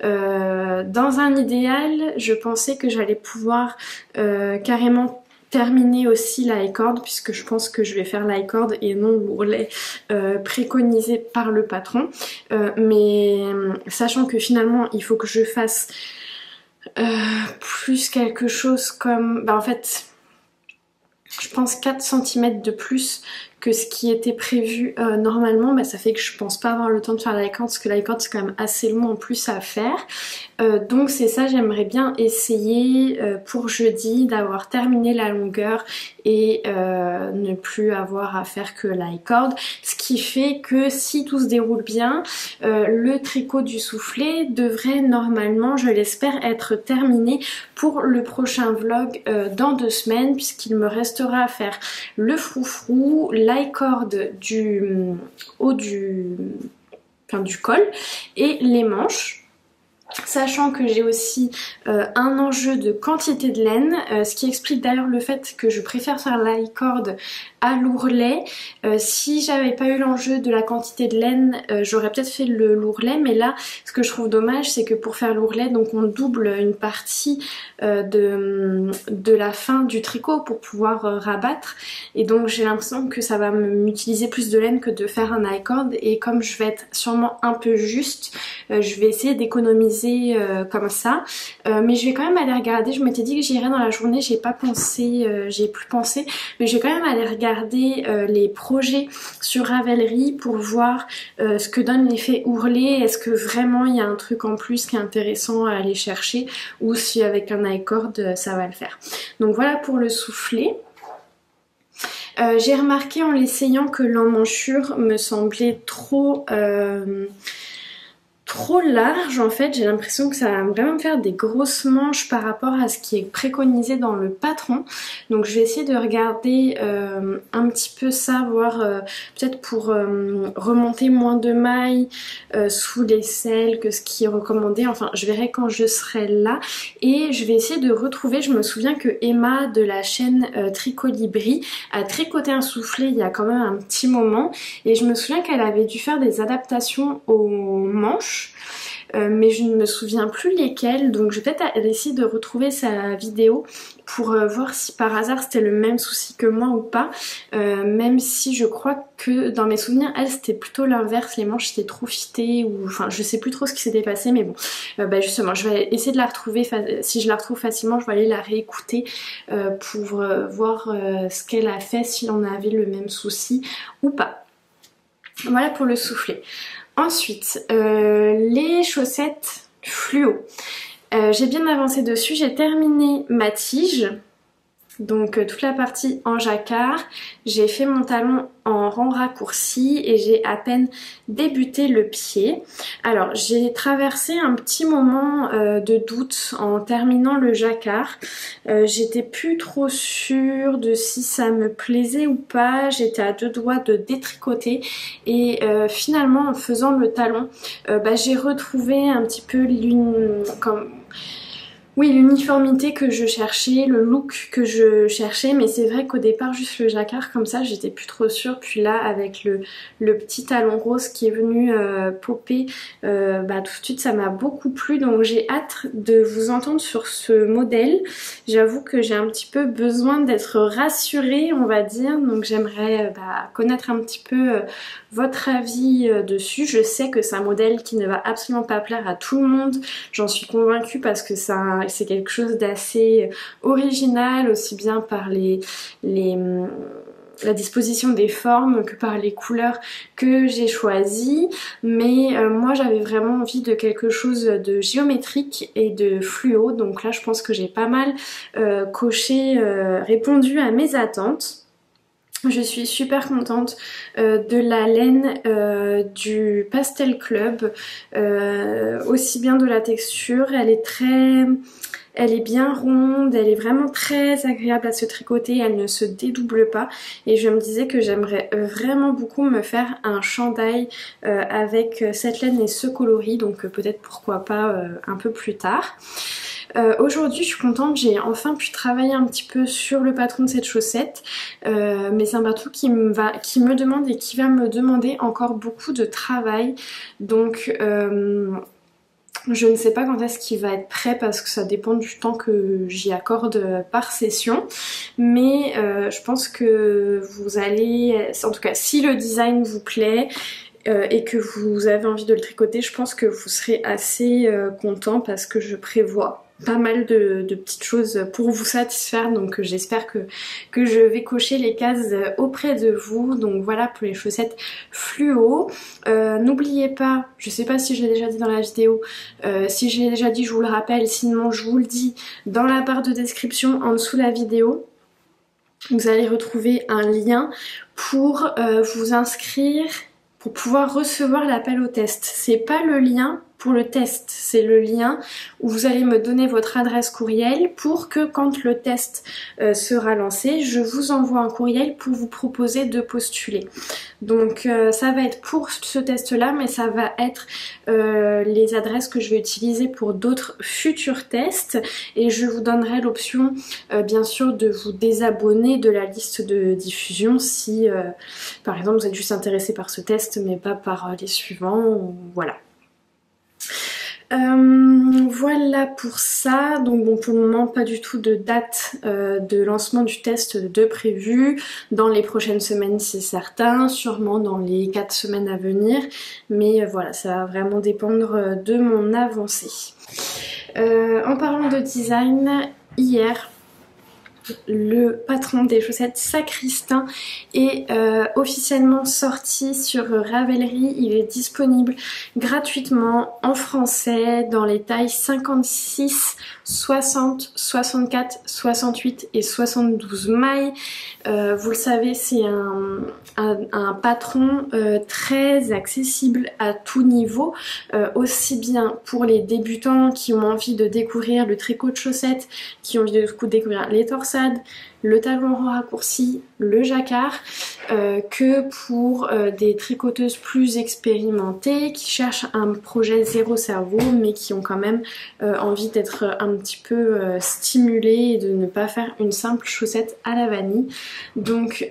Dans un idéal, je pensais que j'allais pouvoir carrément terminer aussi la high-cord, puisque je pense que je vais faire la high-cord et non l'ourlet préconisé par le patron, mais sachant que finalement il faut que je fasse plus quelque chose comme, en fait je pense 4 cm de plus que ce qui était prévu normalement, ça fait que je pense pas avoir le temps de faire la high-cord, parce que la high-cord c'est quand même assez long en plus à faire. Donc c'est ça, j'aimerais bien essayer pour jeudi d'avoir terminé la longueur et ne plus avoir à faire que la high-cord, ce qui fait que si tout se déroule bien, le tricot du soufflet devrait normalement, je l'espère, être terminé pour le prochain vlog dans 2 semaines, puisqu'il me restera à faire le froufrou, la high-cord du haut du col et les manches. Sachant que j'ai aussi un enjeu de quantité de laine, ce qui explique d'ailleurs le fait que je préfère faire la high-cord à l'ourlet. Si j'avais pas eu l'enjeu de la quantité de laine, j'aurais peut-être fait l'ourlet, mais là ce que je trouve dommage, c'est que pour faire l'ourlet, donc on double une partie de la fin du tricot pour pouvoir rabattre, et donc j'ai l'impression que ça va m'utiliser plus de laine que de faire un high-cord, et comme je vais être sûrement un peu juste, je vais essayer d'économiser comme ça, mais je vais quand même aller regarder. Je m'étais dit que j'irais dans la journée, j'ai pas pensé, j'ai plus pensé, mais je vais quand même aller regarder les projets sur Ravelry pour voir ce que donne l'effet ourlet. Est-ce que vraiment il y a un truc en plus qui est intéressant à aller chercher, ou si avec un high-cord ça va le faire. Donc voilà pour le soufflet. J'ai remarqué en l'essayant que l'emmanchure me semblait trop large en fait. J'ai l'impression que ça va vraiment me faire des grosses manches par rapport à ce qui est préconisé dans le patron. Donc je vais essayer de regarder un petit peu ça, voir peut-être pour remonter moins de mailles sous l'aisselle que ce qui est recommandé. Enfin je verrai quand je serai là, et je vais essayer de retrouver, je me souviens que Emma de la chaîne Tricolibri a tricoté un soufflet il y a quand même un petit moment, et je me souviens qu'elle avait dû faire des adaptations aux manches. mais je ne me souviens plus lesquelles, donc je vais peut-être essayer de retrouver sa vidéo pour voir si par hasard c'était le même souci que moi ou pas, même si je crois que dans mes souvenirs elle c'était plutôt l'inverse, les manches étaient trop fitées ou enfin je sais plus trop ce qui s'était passé, mais bon bah justement je vais essayer de la retrouver, si je la retrouve facilement je vais aller la réécouter pour voir ce qu'elle a fait, si on avait le même souci ou pas. Voilà pour le soufflet. Ensuite les chaussettes fluo. J'ai bien avancé dessus, j'ai terminé ma tige, donc toute la partie en jacquard, j'ai fait mon talon en rang raccourci et j'ai à peine débuté le pied. Alors j'ai traversé un petit moment de doute en terminant le jacquard, j'étais plus trop sûre de si ça me plaisait ou pas, j'étais à deux doigts de détricoter et finalement en faisant le talon, j'ai retrouvé un petit peu l'uniformité que je cherchais, le look que je cherchais, mais c'est vrai qu'au départ juste le jacquard comme ça j'étais plus trop sûre, puis là avec le petit talon rose qui est venu popper, tout de suite ça m'a beaucoup plu, donc j'ai hâte de vous entendre sur ce modèle. J'avoue que j'ai un petit peu besoin d'être rassurée on va dire, donc j'aimerais connaître un petit peu votre avis dessus. Je sais que c'est un modèle qui ne va absolument pas plaire à tout le monde, j'en suis convaincue parce que c'est quelque chose d'assez original, aussi bien par la disposition des formes que par les couleurs que j'ai choisies, mais moi j'avais vraiment envie de quelque chose de géométrique et de fluo, donc là je pense que j'ai pas mal répondu à mes attentes. Je suis super contente de la laine du Pastel Club, aussi bien de la texture, elle est bien ronde, elle est vraiment très agréable à se tricoter, elle ne se dédouble pas et je me disais que j'aimerais vraiment beaucoup me faire un chandail avec cette laine et ce coloris, donc peut-être pourquoi pas un peu plus tard. Aujourd'hui je suis contente, j'ai enfin pu travailler un petit peu sur le patron de cette chaussette, mais c'est un patron qui me demande et qui va me demander encore beaucoup de travail, donc je ne sais pas quand est-ce qu'il va être prêt parce que ça dépend du temps que j'y accorde par session, mais je pense que vous allez, en tout cas si le design vous plaît et que vous avez envie de le tricoter, je pense que vous serez assez content parce que je prévois pas mal de petites choses pour vous satisfaire, donc j'espère que je vais cocher les cases auprès de vous. Donc voilà pour les chaussettes fluo. N'oubliez pas, je sais pas si je l'ai déjà dit dans la vidéo, si je l'ai déjà dit je vous le rappelle, sinon je vous le dis dans la barre de description en dessous de la vidéo. Vous allez retrouver un lien pour vous inscrire, pour pouvoir recevoir l'appel au test. C'est pas le lien pour le test, c'est le lien où vous allez me donner votre adresse courriel pour que quand le test sera lancé, je vous envoie un courriel pour vous proposer de postuler. Donc ça va être pour ce test là, mais ça va être les adresses que je vais utiliser pour d'autres futurs tests et je vous donnerai l'option bien sûr de vous désabonner de la liste de diffusion si par exemple vous êtes juste intéressé par ce test mais pas par les suivants, voilà. Voilà pour ça, donc bon pour le moment pas du tout de date de lancement du test de prévu, dans les prochaines semaines c'est certain, sûrement dans les 4 semaines à venir, mais voilà ça va vraiment dépendre de mon avancée. En parlant de design, hier le patron des chaussettes Sacristain est officiellement sorti sur Ravelry. Il est disponible gratuitement en français dans les tailles 56, 60, 64, 68 et 72 mailles. Vous le savez, c'est un patron très accessible à tout niveau, aussi bien pour les débutants qui ont envie de découvrir le tricot de chaussettes, qui ont envie de découvrir les torsades, le talon raccourci, le jacquard, que pour des tricoteuses plus expérimentées qui cherchent un projet zéro cerveau mais qui ont quand même envie d'être un petit peu stimulées et de ne pas faire une simple chaussette à la vanille. Donc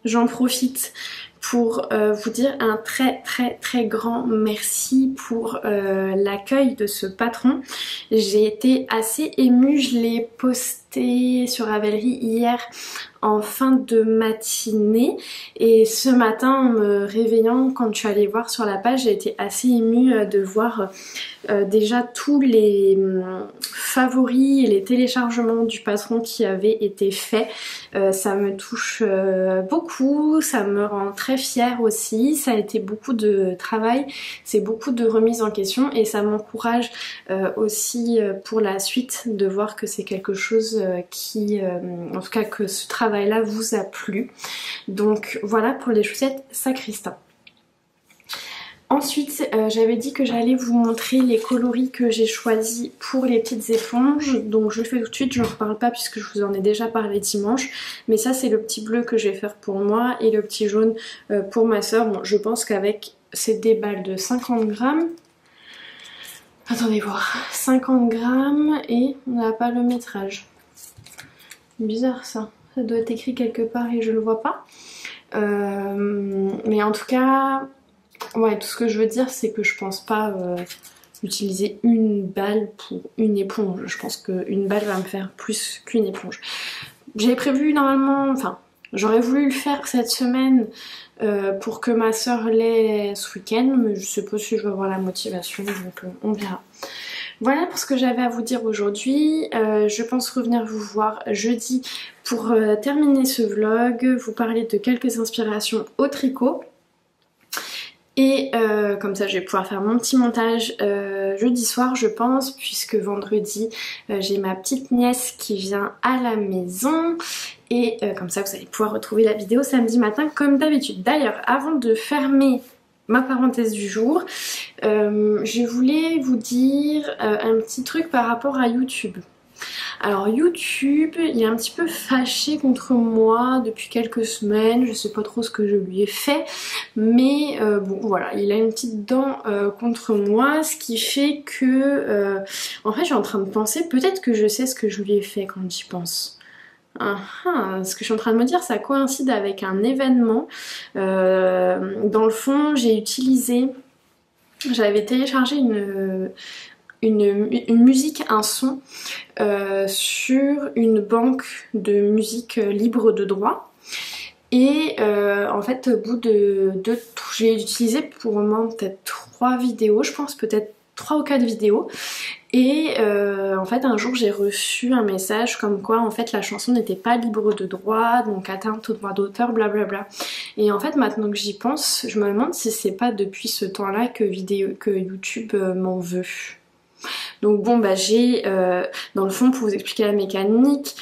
j'en profite pour vous dire un très grand merci pour l'accueil de ce patron. J'ai été assez émue, je l'ai posté sur Ravelry hier en fin de matinée et ce matin en me réveillant, quand je suis allée voir sur la page, j'ai été assez émue de voir déjà tous les favoris et les téléchargements du patron qui avaient été faits. Ça me touche beaucoup, ça me rend très fière aussi, ça a été beaucoup de travail, c'est beaucoup de remise en question et ça m'encourage aussi pour la suite de voir que c'est quelque chose qui, en tout cas que ce travail-là vous a plu. Donc voilà pour les chaussettes Sacristains. Ensuite, j'avais dit que j'allais vous montrer les coloris que j'ai choisis pour les petites éponges. Donc je le fais tout de suite, je ne reparle pas puisque je vous en ai déjà parlé dimanche. Mais ça c'est le petit bleu que je vais faire pour moi et le petit jaune pour ma soeur. Bon, je pense qu'avec ces déballes de 50 grammes... Attendez voir, 50 grammes et on n'a pas le métrage. Bizarre ça, ça doit être écrit quelque part et je le vois pas. Mais en tout cas... Ouais, tout ce que je veux dire c'est que je pense pas utiliser une balle pour une éponge. Je pense qu'une balle va me faire plus qu'une éponge. J'avais prévu normalement, enfin j'aurais voulu le faire cette semaine pour que ma soeur l'ait ce week-end, mais je sais pas si je vais avoir la motivation, donc on verra. Voilà pour ce que j'avais à vous dire aujourd'hui. Je pense revenir vous voir jeudi pour terminer ce vlog, vous parler de quelques inspirations au tricot. Et comme ça je vais pouvoir faire mon petit montage jeudi soir je pense, puisque vendredi j'ai ma petite nièce qui vient à la maison. Et comme ça vous allez pouvoir retrouver la vidéo samedi matin comme d'habitude. D'ailleurs avant de fermer ma parenthèse du jour, je voulais vous dire un petit truc par rapport à YouTube. Alors YouTube, il est un petit peu fâché contre moi depuis quelques semaines, je sais pas trop ce que je lui ai fait, mais bon voilà, il a une petite dent contre moi, ce qui fait que en fait je suis en train de penser, peut-être que je sais ce que je lui ai fait quand j'y pense. Ce que je suis en train de me dire, ça coïncide avec un événement. Dans le fond, j'avais téléchargé une musique, un son sur une banque de musique libre de droit. Et en fait au bout de j'ai utilisé pour au moins peut-être 3 vidéos, je pense peut-être 3 ou 4 vidéos. Et en fait un jour j'ai reçu un message comme quoi en fait la chanson n'était pas libre de droit, donc atteinte au droit d'auteur, blablabla. Et en fait maintenant que j'y pense, je me demande si c'est pas depuis ce temps-là que YouTube m'en veut. Donc bon bah j'ai dans le fond, pour vous expliquer la mécanique,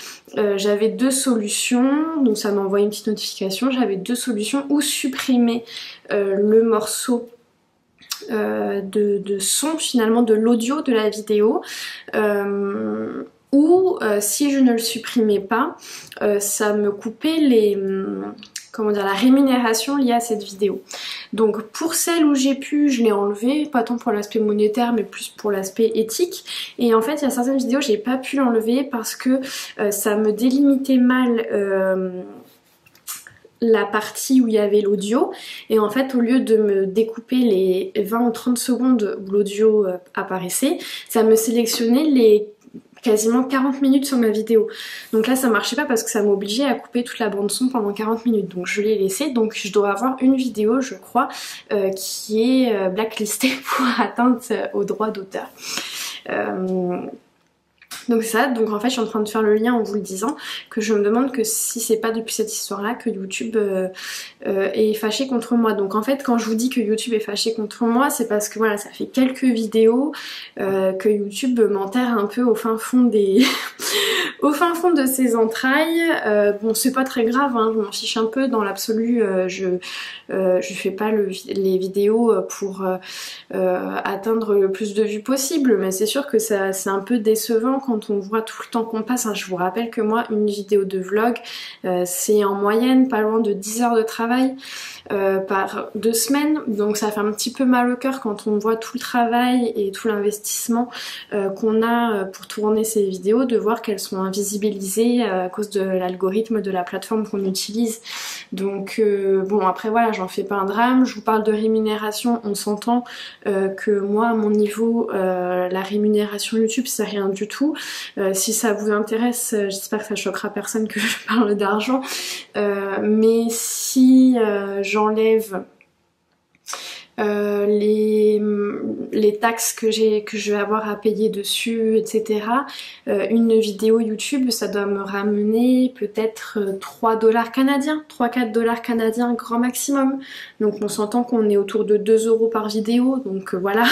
j'avais 2 solutions, donc ça m'a envoyé une petite notification, j'avais 2 solutions: ou supprimer le morceau de son, finalement de l'audio de la vidéo, ou si je ne le supprimais pas, ça me coupait la rémunération liée à cette vidéo. Donc pour celle où j'ai pu, je l'ai enlevée, pas tant pour l'aspect monétaire mais plus pour l'aspect éthique. Et en fait il y a certaines vidéos j'ai pas pu l'enlever parce que ça me délimitait mal la partie où il y avait l'audio, et en fait au lieu de me découper les 20 ou 30 secondes où l'audio apparaissait, ça me sélectionnait les quasiment 40 minutes sur ma vidéo. Donc là ça marchait pas parce que ça m'obligeait à couper toute la bande son pendant 40 minutes. Donc je l'ai laissé, donc je dois avoir une vidéo je crois qui est blacklistée pour atteinte aux droits d'auteur. Donc c'est ça, donc en fait je suis en train de faire le lien en vous le disant, que je me demande que si c'est pas depuis cette histoire là que YouTube est fâché contre moi. Donc en fait quand je vous dis que YouTube est fâché contre moi, c'est parce que voilà, ça fait quelques vidéos que YouTube m'enterre un peu au fin fond des au fin fond de ses entrailles. Bon c'est pas très grave, hein, je m'en fiche un peu dans l'absolu, je fais pas les vidéos pour atteindre le plus de vues possible, mais c'est sûr que c'est un peu décevant quand on voit tout le temps qu'on passe. Hein. Je vous rappelle que moi une vidéo de vlog c'est en moyenne pas loin de 10 heures de travail. par 2 semaines, donc ça fait un petit peu mal au cœur quand on voit tout le travail et tout l'investissement qu'on a pour tourner ces vidéos, de voir qu'elles sont invisibilisées à cause de l'algorithme de la plateforme qu'on utilise. Donc bon, après voilà, j'en fais pas un drame. Je vous parle de rémunération, on s'entend que moi à mon niveau la rémunération YouTube c'est rien du tout. Si ça vous intéresse, j'espère que ça choquera personne que je parle d'argent, mais si j'enlève les taxes que je vais avoir à payer dessus, etc. Une vidéo YouTube, ça doit me ramener peut-être 3 $ canadiens, 3-4 $ canadiens grand maximum. Donc on s'entend qu'on est autour de 2 € par vidéo, donc voilà.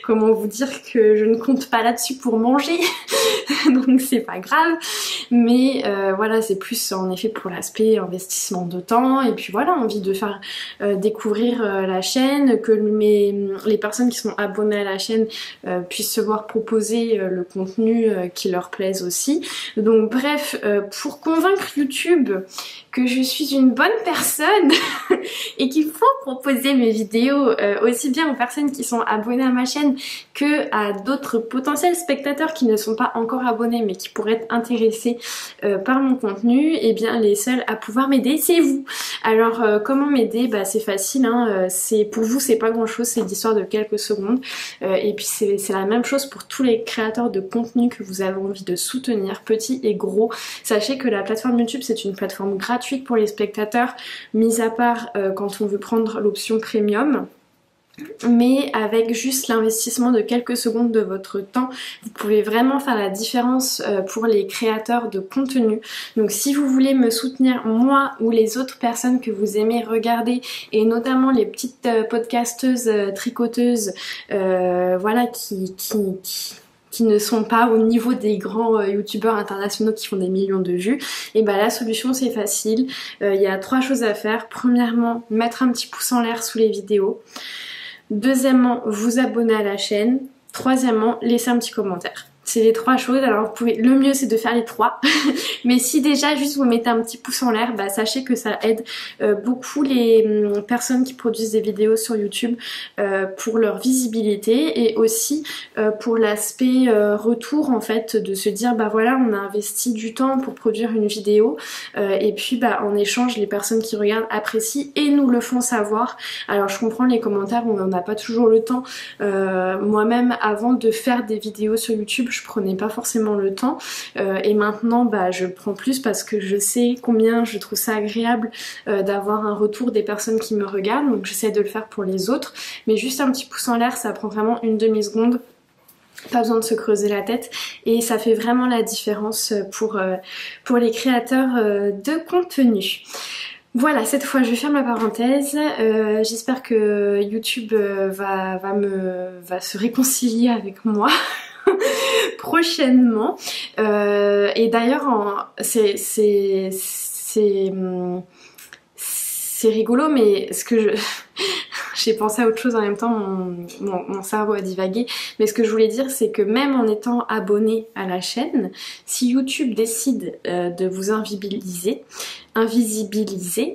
Comment vous dire que je ne compte pas là-dessus pour manger. Donc c'est pas grave, mais voilà, c'est plus en effet pour l'aspect investissement de temps, et puis voilà, envie de faire découvrir la chaîne, que les personnes qui sont abonnées à la chaîne puissent se voir proposer le contenu qui leur plaise aussi. Donc bref, pour convaincre YouTube que je suis une bonne personne et qu'il faut proposer mes vidéos aussi bien aux personnes qui sont abonnées à ma chaîne que à d'autres potentiels spectateurs qui ne sont pas encore abonnés mais qui pourraient être intéressés par mon contenu, et bien les seuls à pouvoir m'aider c'est vous. Alors comment m'aider? Bah c'est facile, hein, pour vous c'est pas grand chose, c'est l'histoire de quelques secondes, et puis c'est la même chose pour tous les créateurs de contenu que vous avez envie de soutenir, petits et gros. Sachez que la plateforme YouTube c'est une plateforme gratuite pour les spectateurs, mis à part quand on veut prendre l'option premium. Mais avec juste l'investissement de quelques secondes de votre temps, vous pouvez vraiment faire la différence pour les créateurs de contenu. Donc si vous voulez me soutenir, moi ou les autres personnes que vous aimez regarder, et notamment les petites podcasteuses, tricoteuses, voilà, qui ne sont pas au niveau des grands youtubeurs internationaux qui font des millions de vues, et bah la solution c'est facile. Il y a 3 choses à faire. Premièrement, mettre un petit pouce en l'air sous les vidéos. Deuxièmement, vous abonner à la chaîne. Troisièmement, laisser un petit commentaire. C'est les 3 choses, alors vous pouvez, le mieux c'est de faire les 3, mais si déjà juste vous mettez un petit pouce en l'air, bah sachez que ça aide beaucoup les personnes qui produisent des vidéos sur YouTube pour leur visibilité, et aussi pour l'aspect retour en fait, de se dire bah voilà, on a investi du temps pour produire une vidéo, et puis bah en échange les personnes qui regardent apprécient et nous le font savoir. Alors je comprends les commentaires, on n'a pas toujours le temps, moi-même avant de faire des vidéos sur YouTube je prenais pas forcément le temps, et maintenant bah je le prends plus parce que je sais combien je trouve ça agréable d'avoir un retour des personnes qui me regardent, donc j'essaie de le faire pour les autres, mais juste un petit pouce en l'air ça prend vraiment une demi-seconde. Pas besoin de se creuser la tête, et ça fait vraiment la différence pour les créateurs de contenu. Voilà, cette fois je ferme la parenthèse. J'espère que YouTube va se réconcilier avec moi prochainement. Et d'ailleurs c'est rigolo, mais ce que j'ai pensé à autre chose en même temps, mon cerveau a divagué, mais ce que je voulais dire c'est que même en étant abonné à la chaîne, si YouTube décide de vous invisibiliser,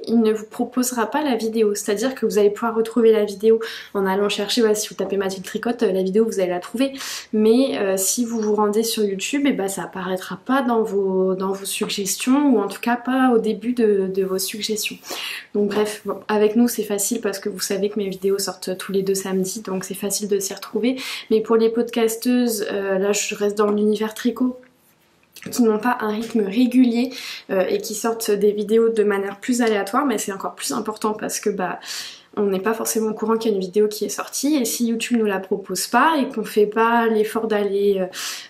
il ne vous proposera pas la vidéo, c'est-à-dire que vous allez pouvoir retrouver la vidéo en allant chercher, ouais, si vous tapez Mathilde Tricotte, la vidéo vous allez la trouver, mais si vous vous rendez sur YouTube, et bah ça apparaîtra pas dans vos suggestions, ou en tout cas pas au début de vos suggestions. Donc bref, bon, avec nous c'est facile parce que vous savez que mes vidéos sortent tous les 2 samedis, donc c'est facile de s'y retrouver, mais pour les podcasteuses, là je reste dans l'univers tricot, qui n'ont pas un rythme régulier et qui sortent des vidéos de manière plus aléatoire, mais c'est encore plus important parce que bah on n'est pas forcément au courant qu'il y a une vidéo qui est sortie, et si YouTube nous la propose pas et qu'on fait pas l'effort d'aller,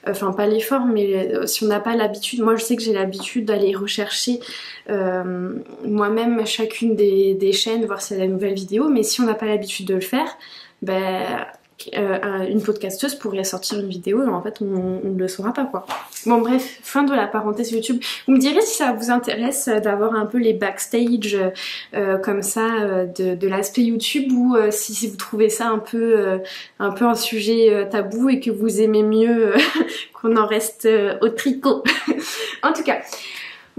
enfin pas l'effort, mais si on n'a pas l'habitude, moi je sais que j'ai l'habitude d'aller rechercher moi-même chacune des chaînes, voir s'il y a de nouvelles vidéos, mais si on n'a pas l'habitude de le faire, ben une podcasteuse pourrait sortir une vidéo et en fait on ne le saura pas quoi. Bon bref, fin de la parenthèse YouTube. Vous me direz si ça vous intéresse d'avoir un peu les backstage comme ça de l'aspect YouTube, ou si vous trouvez ça un peu un sujet tabou et que vous aimez mieux qu'on en reste au tricot. En tout cas,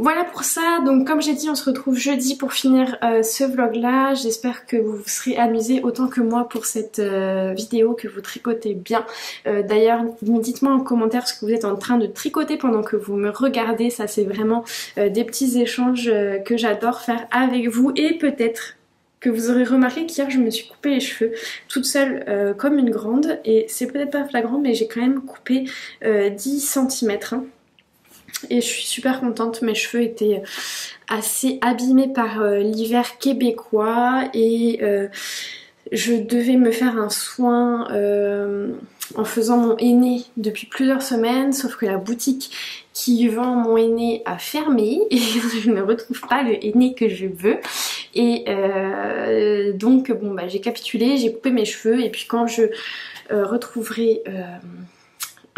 Voilà pour ça, donc comme j'ai dit on se retrouve jeudi pour finir ce vlog là. J'espère que vous vous serez amusés autant que moi pour cette vidéo, que vous tricotez bien. D'ailleurs dites-moi en commentaire ce que vous êtes en train de tricoter pendant que vous me regardez. Ça c'est vraiment des petits échanges que j'adore faire avec vous. Et peut-être que vous aurez remarqué qu'hier je me suis coupé les cheveux toute seule comme une grande. Et c'est peut-être pas flagrant mais j'ai quand même coupé 10 cm. Et je suis super contente, mes cheveux étaient assez abîmés par l'hiver québécois et je devais me faire un soin en faisant mon henné depuis plusieurs semaines, sauf que la boutique qui vend mon henné a fermé et je ne retrouve pas le henné que je veux. Et donc bon bah j'ai capitulé, j'ai coupé mes cheveux et puis quand je retrouverai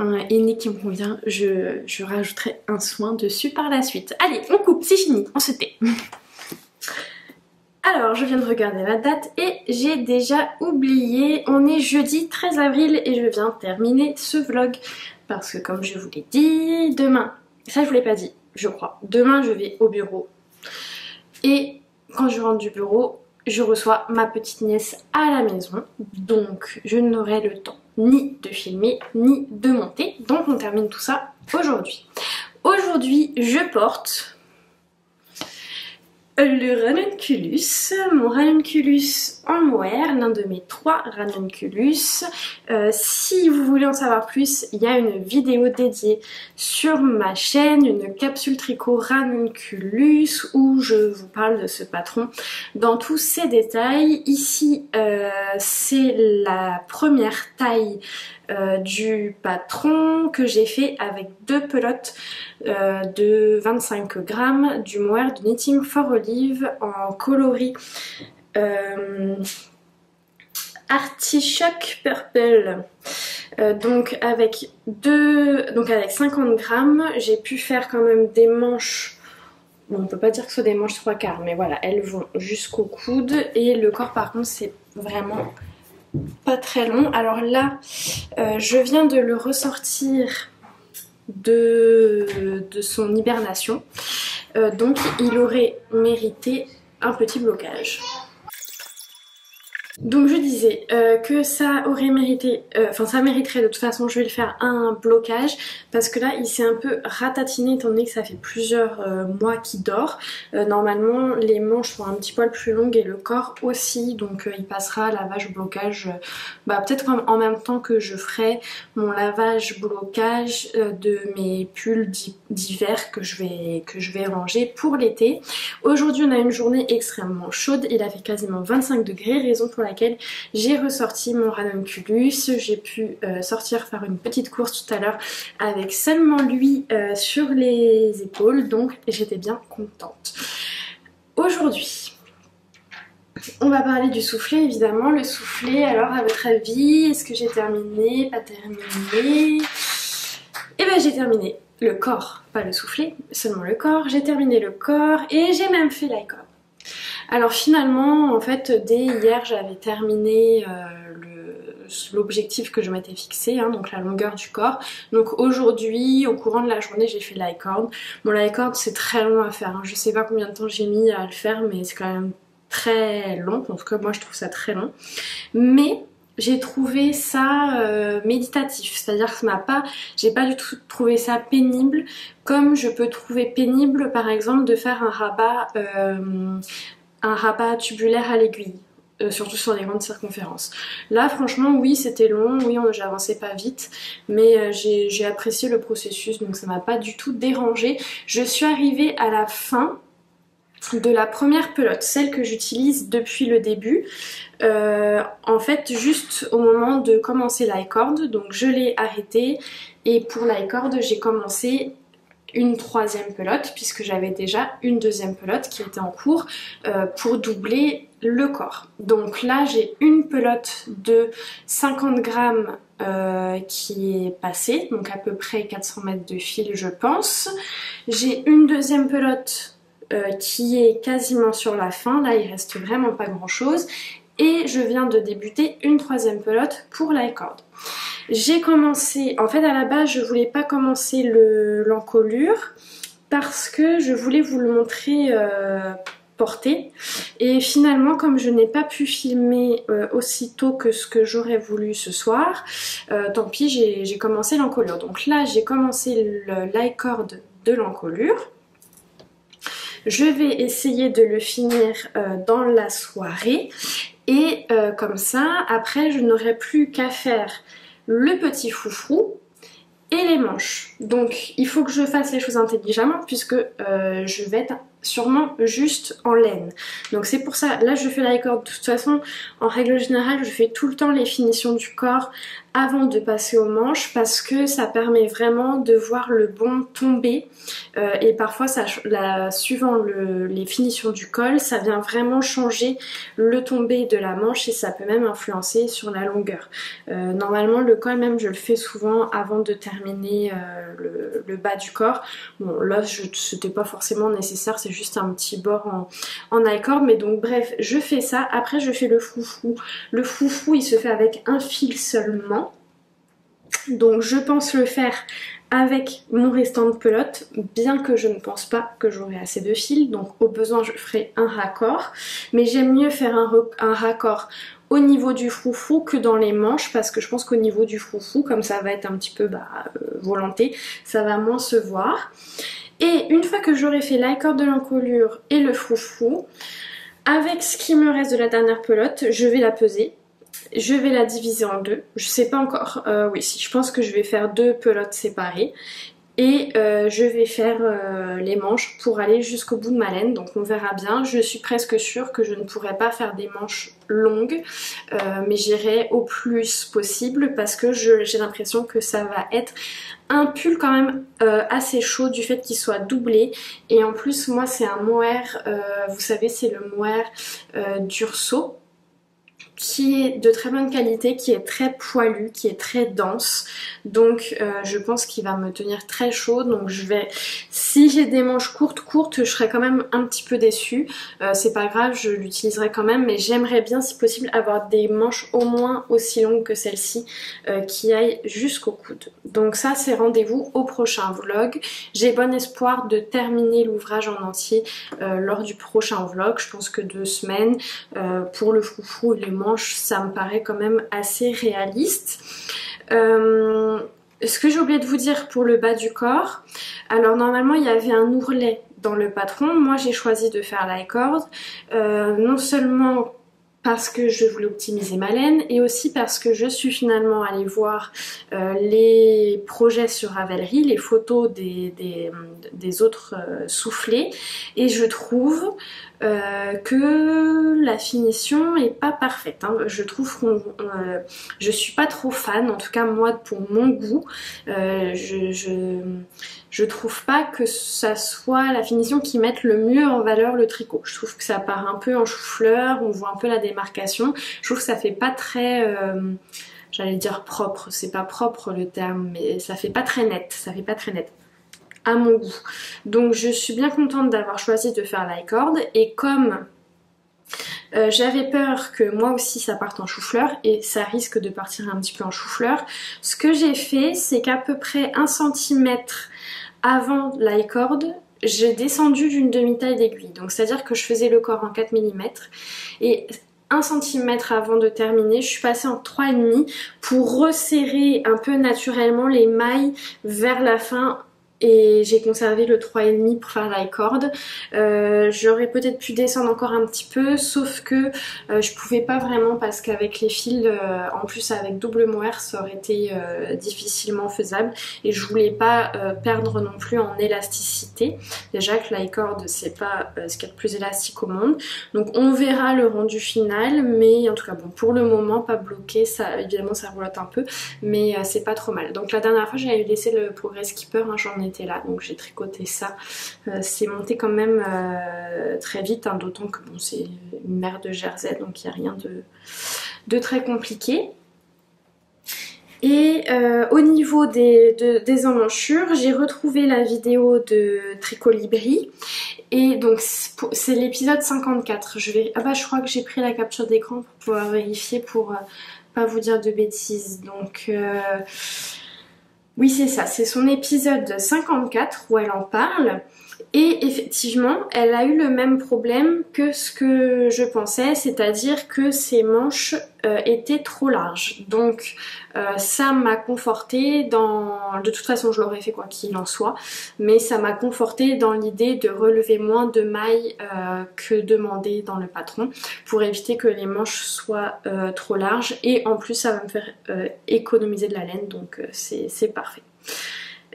un henné qui me convient, je rajouterai un soin dessus par la suite. Allez, on coupe, c'est fini, on se tait. Alors, je viens de regarder la date et j'ai déjà oublié. On est jeudi 13 avril et je viens terminer ce vlog. Parce que comme je vous l'ai dit, demain, ça je vous l'ai pas dit, je crois. Demain, je vais au bureau. Et quand je rentre du bureau, je reçois ma petite nièce à la maison. Donc, je n'aurai le temps ni de filmer, ni de monter. Donc on termine tout ça aujourd'hui. Aujourd'hui, je porte le ranunculus, mon ranunculus en mohair, l'un de mes 3 ranunculus. Si vous voulez en savoir plus, il y a une vidéo dédiée sur ma chaîne, une capsule tricot ranunculus où je vous parle de ce patron dans tous ses détails. Ici, c'est la première taille du patron que j'ai fait avec 2 pelotes de 25 grammes du mohair de Knitting for Olive en coloris artichoke purple. Donc avec 50 grammes, j'ai pu faire quand même des manches. Bon, on peut pas dire que ce soit des manches 3/4, mais voilà, elles vont jusqu'au coude et le corps par contre c'est vraiment pas très long. Alors là, je viens de le ressortir de son hibernation, donc il aurait mérité un petit blocage. Donc je disais que ça aurait mérité, ça mériterait de toute façon, je vais le faire un blocage parce que là il s'est un peu ratatiné étant donné que ça fait plusieurs mois qu'il dort. Normalement les manches sont un petit poil plus longues et le corps aussi, donc il passera lavage blocage peut-être en même temps que je ferai mon lavage blocage de mes pulls d'hiver que je vais ranger pour l'été. Aujourd'hui on a une journée extrêmement chaude, il a fait quasiment 25 degrés, raison pour laquelle j'ai ressorti mon ranunculus. J'ai pu sortir faire une petite course tout à l'heure avec seulement lui sur les épaules, donc j'étais bien contente. Aujourd'hui, on va parler du soufflet évidemment. Le soufflet, alors à votre avis, est-ce que j'ai terminé, pas terminé? Eh ben j'ai terminé le corps, pas le soufflet, seulement le corps. J'ai terminé le corps et j'ai même fait la corde. Alors finalement, en fait, dès hier, j'avais terminé l'objectif que je m'étais fixé, donc la longueur du corps. Donc aujourd'hui, au courant de la journée, j'ai fait l'i-cord. Bon, l'i-cord, c'est très long à faire. Je sais pas combien de temps j'ai mis à le faire, mais c'est quand même très long. En tout cas, moi, je trouve ça très long. Mais j'ai trouvé ça méditatif, c'est-à-dire que j'ai pas du tout trouvé ça pénible, comme je peux trouver pénible, par exemple, de faire un rabat tubulaire à l'aiguille, surtout sur les grandes circonférences. Là franchement oui c'était long, oui j'avançais pas vite, mais j'ai apprécié le processus, donc ça m'a pas du tout dérangé. Je suis arrivée à la fin de la première pelote, celle que j'utilise depuis le début, en fait juste au moment de commencer l'i-cord, donc je l'ai arrêtée et pour l'i-cord j'ai commencé une 3e pelote puisque j'avais déjà une 2e pelote qui était en cours pour doubler le corps. Donc là j'ai une pelote de 50 grammes qui est passée, donc à peu près 400 mètres de fil je pense. J'ai une 2e pelote qui est quasiment sur la fin, là il reste vraiment pas grand chose. Et je viens de débuter une 3e pelote pour l'i-cord. J'ai commencé, en fait à la base je voulais pas commencer l'encolure parce que je voulais vous le montrer porté. Et finalement, comme je n'ai pas pu filmer aussitôt que ce que j'aurais voulu ce soir, tant pis, j'ai commencé l'encolure. Donc là, j'ai commencé le Lycord de l'encolure. Je vais essayer de le finir dans la soirée et comme ça, après, je n'aurai plus qu'à faire le petit foufou et les manches. Donc il faut que je fasse les choses intelligemment puisque je vais être sûrement juste en laine. Donc c'est pour ça, là je fais la corde. De toute façon, en règle générale, je fais tout le temps les finitions du corps avant de passer aux manches parce que ça permet vraiment de voir le bon tomber et parfois ça, suivant les finitions du col, ça vient vraiment changer le tomber de la manche et ça peut même influencer sur la longueur. Normalement le col même je le fais souvent avant de terminer le bas du corps. Bon là c'était pas forcément nécessaire, c'est juste un petit bord en high-cord, mais donc bref je fais ça. Après je fais le foufou. Le foufou il se fait avec un fil seulement. Donc je pense le faire avec mon restant de pelote, bien que je ne pense pas que j'aurai assez de fil, donc au besoin je ferai un raccord, mais j'aime mieux faire un raccord au niveau du foufou que dans les manches, parce que je pense qu'au niveau du foufou, comme ça va être un petit peu volanté, ça va moins se voir. Et une fois que j'aurai fait l'accord de l'encolure et le foufou, avec ce qui me reste de la dernière pelote, je vais la peser. Je vais la diviser en deux, je sais pas encore, oui si, je pense que je vais faire deux pelotes séparées et je vais faire les manches pour aller jusqu'au bout de ma laine, donc on verra bien. Je suis presque sûre que je ne pourrai pas faire des manches longues, mais j'irai au plus possible parce que j'ai l'impression que ça va être un pull quand même assez chaud du fait qu'il soit doublé, et en plus moi c'est un mohair, vous savez c'est le mohair d'Urso, qui est de très bonne qualité, qui est très poilu, qui est très dense, donc je pense qu'il va me tenir très chaud. Donc si j'ai des manches courtes, je serai quand même un petit peu déçue, c'est pas grave, je l'utiliserai quand même, mais j'aimerais bien si possible avoir des manches au moins aussi longues que celle-ci, qui aillent jusqu'au coude. Donc ça c'est rendez-vous au prochain vlog. J'ai bon espoir de terminer l'ouvrage en entier lors du prochain vlog, je pense que 2 semaines, pour le foufou et les manches ça me paraît quand même assez réaliste. Ce que j'ai oublié de vous dire pour le bas du corps, alors normalement il y avait un ourlet dans le patron, moi j'ai choisi de faire l'high-cord, non seulement parce que je voulais optimiser ma laine et aussi parce que je suis finalement allée voir les projets sur Ravelry, les photos des autres soufflets, et je trouve que la finition est pas parfaite, hein. Je trouve je suis pas trop fan, en tout cas moi pour mon goût, je trouve pas que ça soit la finition qui mette le mieux en valeur le tricot. Je trouve que ça part un peu en chou-fleur, on voit un peu la démarcation. Je trouve que ça fait pas très, j'allais dire propre, c'est pas propre le terme, mais ça fait pas très net, ça fait pas très net à mon goût. Donc je suis bien contente d'avoir choisi de faire l'high-cord, et comme j'avais peur que moi aussi ça parte en chou-fleur, et ça risque de partir un petit peu en chou-fleur, ce que j'ai fait c'est qu'à peu près 1 cm avant l'high-cord, j'ai descendu d'une demi-taille d'aiguille. Donc c'est à dire que je faisais le corps en 4 mm et 1 cm avant de terminer, je suis passée en 3,5 pour resserrer un peu naturellement les mailles vers la fin. Et j'ai conservé le 3,5 pour faire l'high-cord. J'aurais peut-être pu descendre encore un petit peu, sauf que je pouvais pas vraiment parce qu'avec les fils, en plus avec double mohair, ça aurait été difficilement faisable. Et je voulais pas perdre non plus en élasticité. Déjà que l'high-cord c'est pas ce qu'il y a de plus élastique au monde. Donc on verra le rendu final, mais en tout cas bon, pour le moment pas bloqué. Ça, évidemment ça roulotte un peu, mais c'est pas trop mal. Donc la dernière fois j'avais laissé le Progress Skipper, hein, j'en ai là, donc j'ai tricoté ça. C'est monté quand même très vite, hein, d'autant que bon, c'est une mère de Jersey, donc il n'y a rien de très compliqué. Et au niveau des emmanchures, j'ai retrouvé la vidéo de Tricot Libri, et donc c'est l'épisode 54. Je crois que j'ai pris la capture d'écran pour pouvoir vérifier, pour pas vous dire de bêtises. Donc Oui, c'est ça, c'est son épisode 54 où elle en parle. Et effectivement, elle a eu le même problème que ce que je pensais, c'est-à-dire que ses manches étaient trop larges. Donc ça m'a confortée dans... De toute façon, je l'aurais fait quoi qu'il en soit, mais ça m'a confortée dans l'idée de relever moins de mailles que demandé dans le patron pour éviter que les manches soient trop larges. Et en plus, ça va me faire économiser de la laine, donc c'est parfait.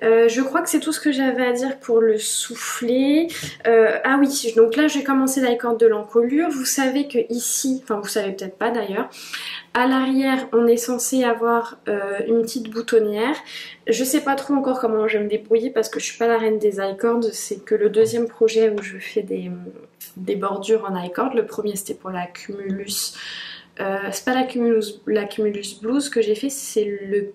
Je crois que c'est tout ce que j'avais à dire pour le soufflet. Ah oui, donc là j'ai commencé la corde de l'encolure. Vous savez que ici, enfin vous savez peut-être pas d'ailleurs, à l'arrière on est censé avoir une petite boutonnière. Je sais pas trop encore comment je vais me débrouiller parce que je suis pas la reine des i-cords. C'est que le deuxième projet où je fais des bordures en i-cord. Le premier c'était pour la Cumulus. C'est pas la Cumulus Blues que j'ai fait, c'est le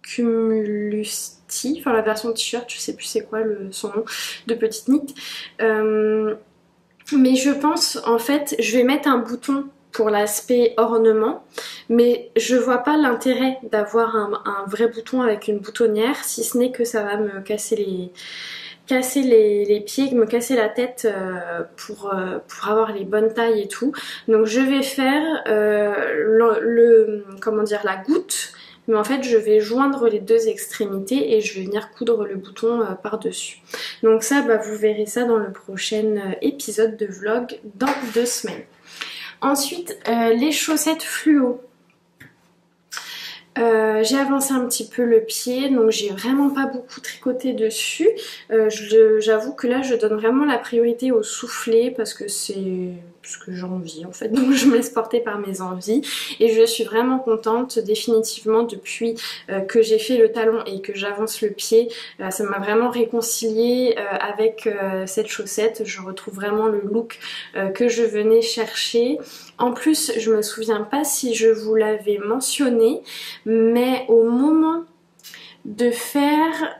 Cumulus Tee, enfin la version t-shirt, je sais plus c'est quoi son nom, de petite knit. Mais je pense en fait, je vais mettre un bouton pour l'aspect ornement, mais je vois pas l'intérêt d'avoir un vrai bouton avec une boutonnière, si ce n'est que ça va me casser les pieds, me casser la tête pour avoir les bonnes tailles et tout. Donc je vais faire comment dire, la goutte, mais en fait je vais joindre les deux extrémités et je vais venir coudre le bouton par dessus. Donc ça vous verrez ça dans le prochain épisode de vlog dans 2 semaines. Ensuite les chaussettes fluo. J'ai avancé un petit peu le pied, donc j'ai vraiment pas beaucoup tricoté dessus. J'avoue que là je donne vraiment la priorité au soufflet parce que c'est ce que j'ai envie en fait, donc je me laisse porter par mes envies et je suis vraiment contente définitivement depuis que j'ai fait le talon et que j'avance le pied. Ça m'a vraiment réconciliée avec cette chaussette. Je retrouve vraiment le look que je venais chercher. En plus, je me souviens pas si je vous l'avais mentionné, mais au moment de faire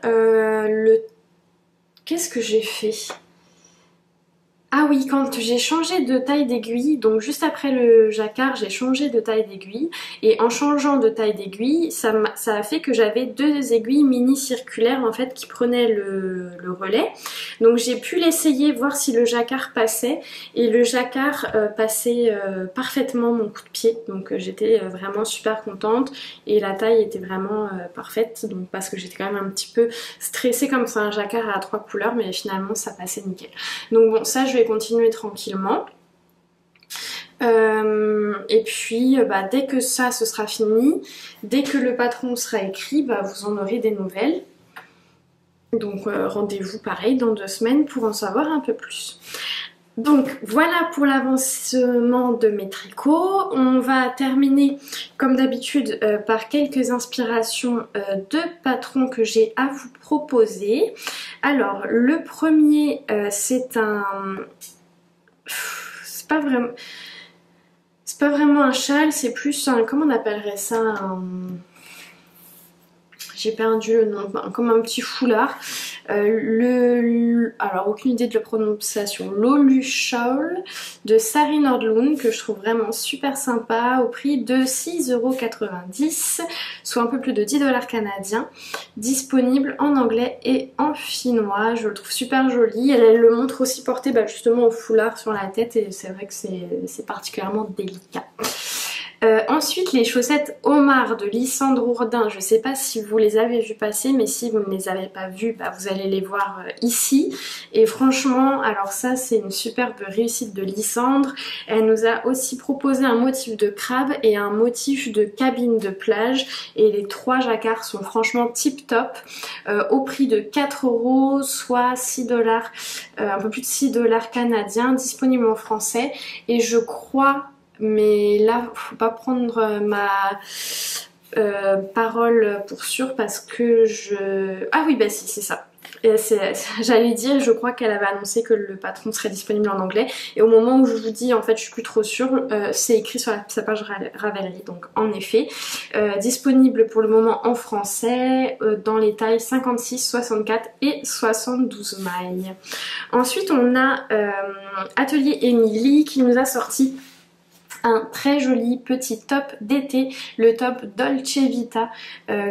Qu'est-ce que j'ai fait? Ah oui, quand j'ai changé de taille d'aiguille, donc juste après le jacquard, j'ai changé de taille d'aiguille. Et en changeant de taille d'aiguille, ça a fait que j'avais 2 aiguilles mini circulaires en fait qui prenaient le relais. Donc j'ai pu l'essayer, voir si le jacquard passait. Et le jacquard passait parfaitement mon coup de pied. Donc j'étais vraiment super contente. Et la taille était vraiment parfaite. Donc parce que j'étais quand même un petit peu stressée comme c'est un jacquard à 3 couleurs. Mais finalement ça passait nickel. Donc bon, ça je vais continuer tranquillement. Et puis dès que ça ce sera fini, dès que le patron sera écrit, vous en aurez des nouvelles. Donc rendez-vous pareil dans 2 semaines pour en savoir un peu plus. Donc voilà pour l'avancement de mes tricots. On va terminer comme d'habitude par quelques inspirations de patrons que j'ai à vous proposer. Alors le premier c'est pas vraiment un châle, c'est plus un, comment on appellerait ça, j'ai perdu le nom, comme un petit foulard. Alors aucune idée de la prononciation. Lolu Shawl de Sari Nordlund, que je trouve vraiment super sympa, au prix de 6,90 €, soit un peu plus de 10$ canadiens, disponible en anglais et en finnois. Je le trouve super joli. Elle le montre aussi porté justement au foulard sur la tête et c'est vrai que c'est particulièrement délicat. Ensuite les chaussettes Omar de Lysandre Ourdin, je ne sais pas si vous les avez vues passer, mais si vous ne les avez pas vues, vous allez les voir ici. Et franchement, alors ça c'est une superbe réussite de Lysandre. Elle nous a aussi proposé un motif de crabe et un motif de cabine de plage. Et les 3 jacquards sont franchement tip top, au prix de 4 €, soit 6$, un peu plus de 6$ canadiens, disponible en français. Et je crois... Mais là, faut pas prendre ma parole pour sûr parce que Ah oui, si, c'est ça. J'allais dire, je crois qu'elle avait annoncé que le patron serait disponible en anglais. Et au moment où je vous dis, en fait, je suis plus trop sûre, c'est écrit sur sa page Ravelry. Donc, en effet, disponible pour le moment en français, dans les tailles 56, 64 et 72 mailles. Ensuite, on a Atelier Émilie qui nous a sorti un très joli petit top d'été, le top Dolce Vita,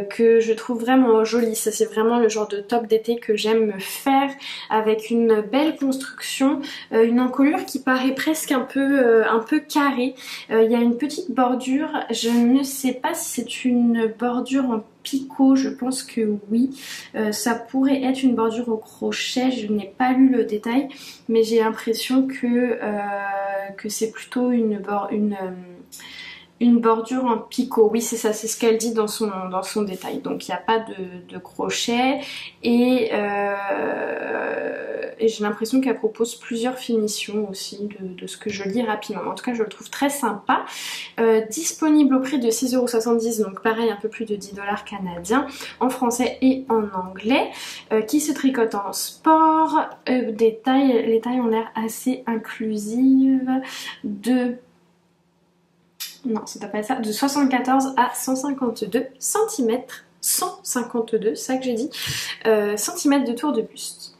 que je trouve vraiment joli. Ça, c'est vraiment le genre de top d'été que j'aime me faire, avec une belle construction, une encolure qui paraît presque un peu carrée. Il y a une petite bordure, je ne sais pas si c'est une bordure en picot, je pense que oui. Ça pourrait être une bordure au crochet, je n'ai pas lu le détail, mais j'ai l'impression que c'est plutôt une bordure en picot. Oui, c'est ça, c'est ce qu'elle dit dans son détail. Donc il n'y a pas de crochet et j'ai l'impression qu'elle propose plusieurs finitions aussi de ce que je lis rapidement. En tout cas, je le trouve très sympa. Disponible au prix de 6,70 €, donc pareil, un peu plus de 10 $ canadiens, en français et en anglais, qui se tricote en sport. Les tailles ont l'air assez inclusives non, c'est pas ça, de 74 à 152 cm, 152, c'est ça que j'ai dit, centimètres de tour de buste.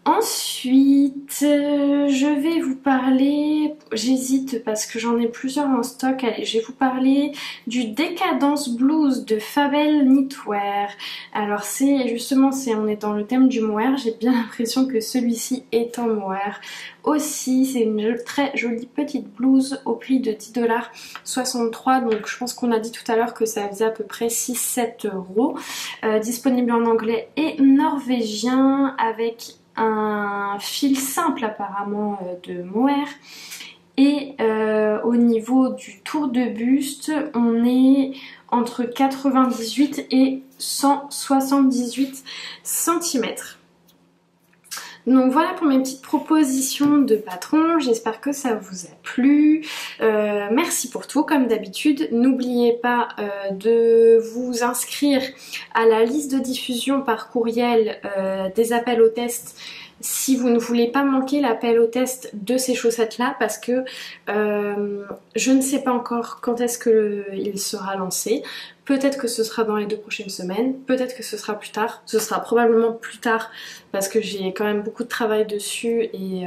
Ensuite, je vais vous parler, j'hésite parce que j'en ai plusieurs en stock, allez, je vais vous parler du Décadence Blues de Fabel Knitwear. Alors c'est justement, on est dans le thème du mohair, j'ai bien l'impression que celui-ci est en mohair aussi. C'est une très jolie petite blouse au prix de 10,63 $, donc je pense qu'on a dit tout à l'heure que ça faisait à peu près 6-7 €. Disponible en anglais et norvégien avec un fil simple apparemment de mohair. Et au niveau du tour de buste, on est entre 98 et 178 cm. Donc voilà pour mes petites propositions de patron, j'espère que ça vous a plu. Merci pour tout comme d'habitude. N'oubliez pas de vous inscrire à la liste de diffusion par courriel des appels au test si vous ne voulez pas manquer l'appel au test de ces chaussettes là, parce que je ne sais pas encore quand est-ce qu'il sera lancé. Peut-être que ce sera dans les 2 prochaines semaines, peut-être que ce sera plus tard, ce sera probablement plus tard parce que j'ai quand même beaucoup de travail dessus et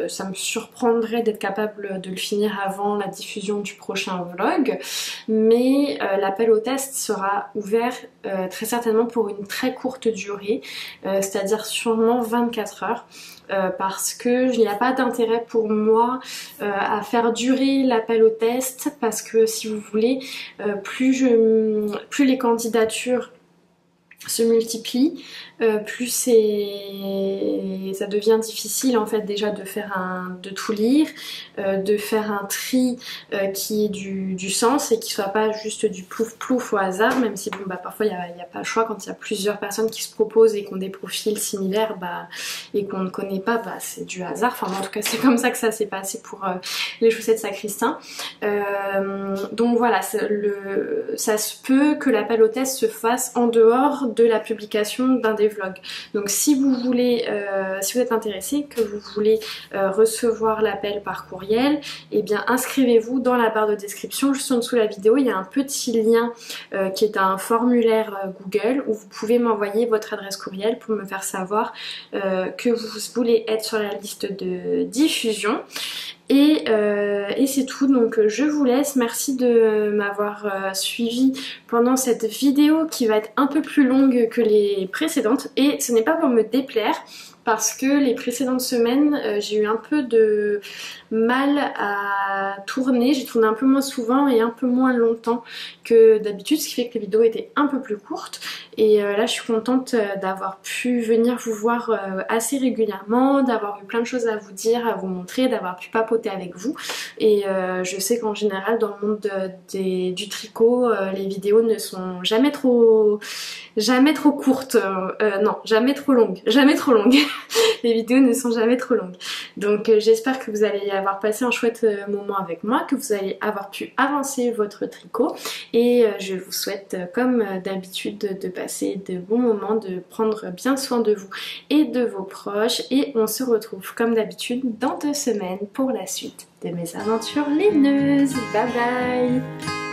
ça me surprendrait d'être capable de le finir avant la diffusion du prochain vlog. Mais l'appel au test sera ouvert très certainement pour une très courte durée, c'est-à-dire sûrement 24 heures. Parce que il n'y a pas d'intérêt pour moi à faire durer l'appel au test, parce que si vous voulez, plus les candidatures se multiplient, plus ça devient difficile en fait déjà de tout lire, de faire un tri qui ait du sens et qui soit pas juste du plouf plouf au hasard, même si bon bah parfois il n'y a pas le choix quand il y a plusieurs personnes qui se proposent et qui ont des profils similaires et qu'on ne connaît pas, c'est du hasard. Enfin en tout cas c'est comme ça que ça s'est passé pour les chaussettes Sacristain. Donc voilà, ça se peut que l'appel au test se fasse en dehors de la publication d'un des vlogs. Donc si vous voulez, si vous êtes intéressé, que vous voulez recevoir l'appel par courriel, et bien inscrivez-vous dans la barre de description, juste en dessous de la vidéo, il y a un petit lien qui est un formulaire Google où vous pouvez m'envoyer votre adresse courriel pour me faire savoir que vous voulez être sur la liste de diffusion. Et c'est tout, donc je vous laisse, merci de m'avoir suivi pendant cette vidéo qui va être un peu plus longue que les précédentes, et ce n'est pas pour me déplaire, parce que les précédentes semaines j'ai eu un peu de mal à tourner, j'ai tourné un peu moins souvent et un peu moins longtemps que d'habitude, ce qui fait que les vidéos étaient un peu plus courtes, et là je suis contente d'avoir pu venir vous voir assez régulièrement, d'avoir eu plein de choses à vous dire, à vous montrer, d'avoir pu papoter avec vous, et je sais qu'en général dans le monde du tricot, les vidéos ne sont jamais trop courtes, non, jamais trop longues, les vidéos ne sont jamais trop longues. Donc j'espère que vous allez avoir passé un chouette moment avec moi, que vous allez avoir pu avancer votre tricot, et je vous souhaite comme d'habitude de passer de bons moments, de prendre bien soin de vous et de vos proches, et on se retrouve comme d'habitude dans 2 semaines pour la suite de mes aventures laineuses. Bye bye.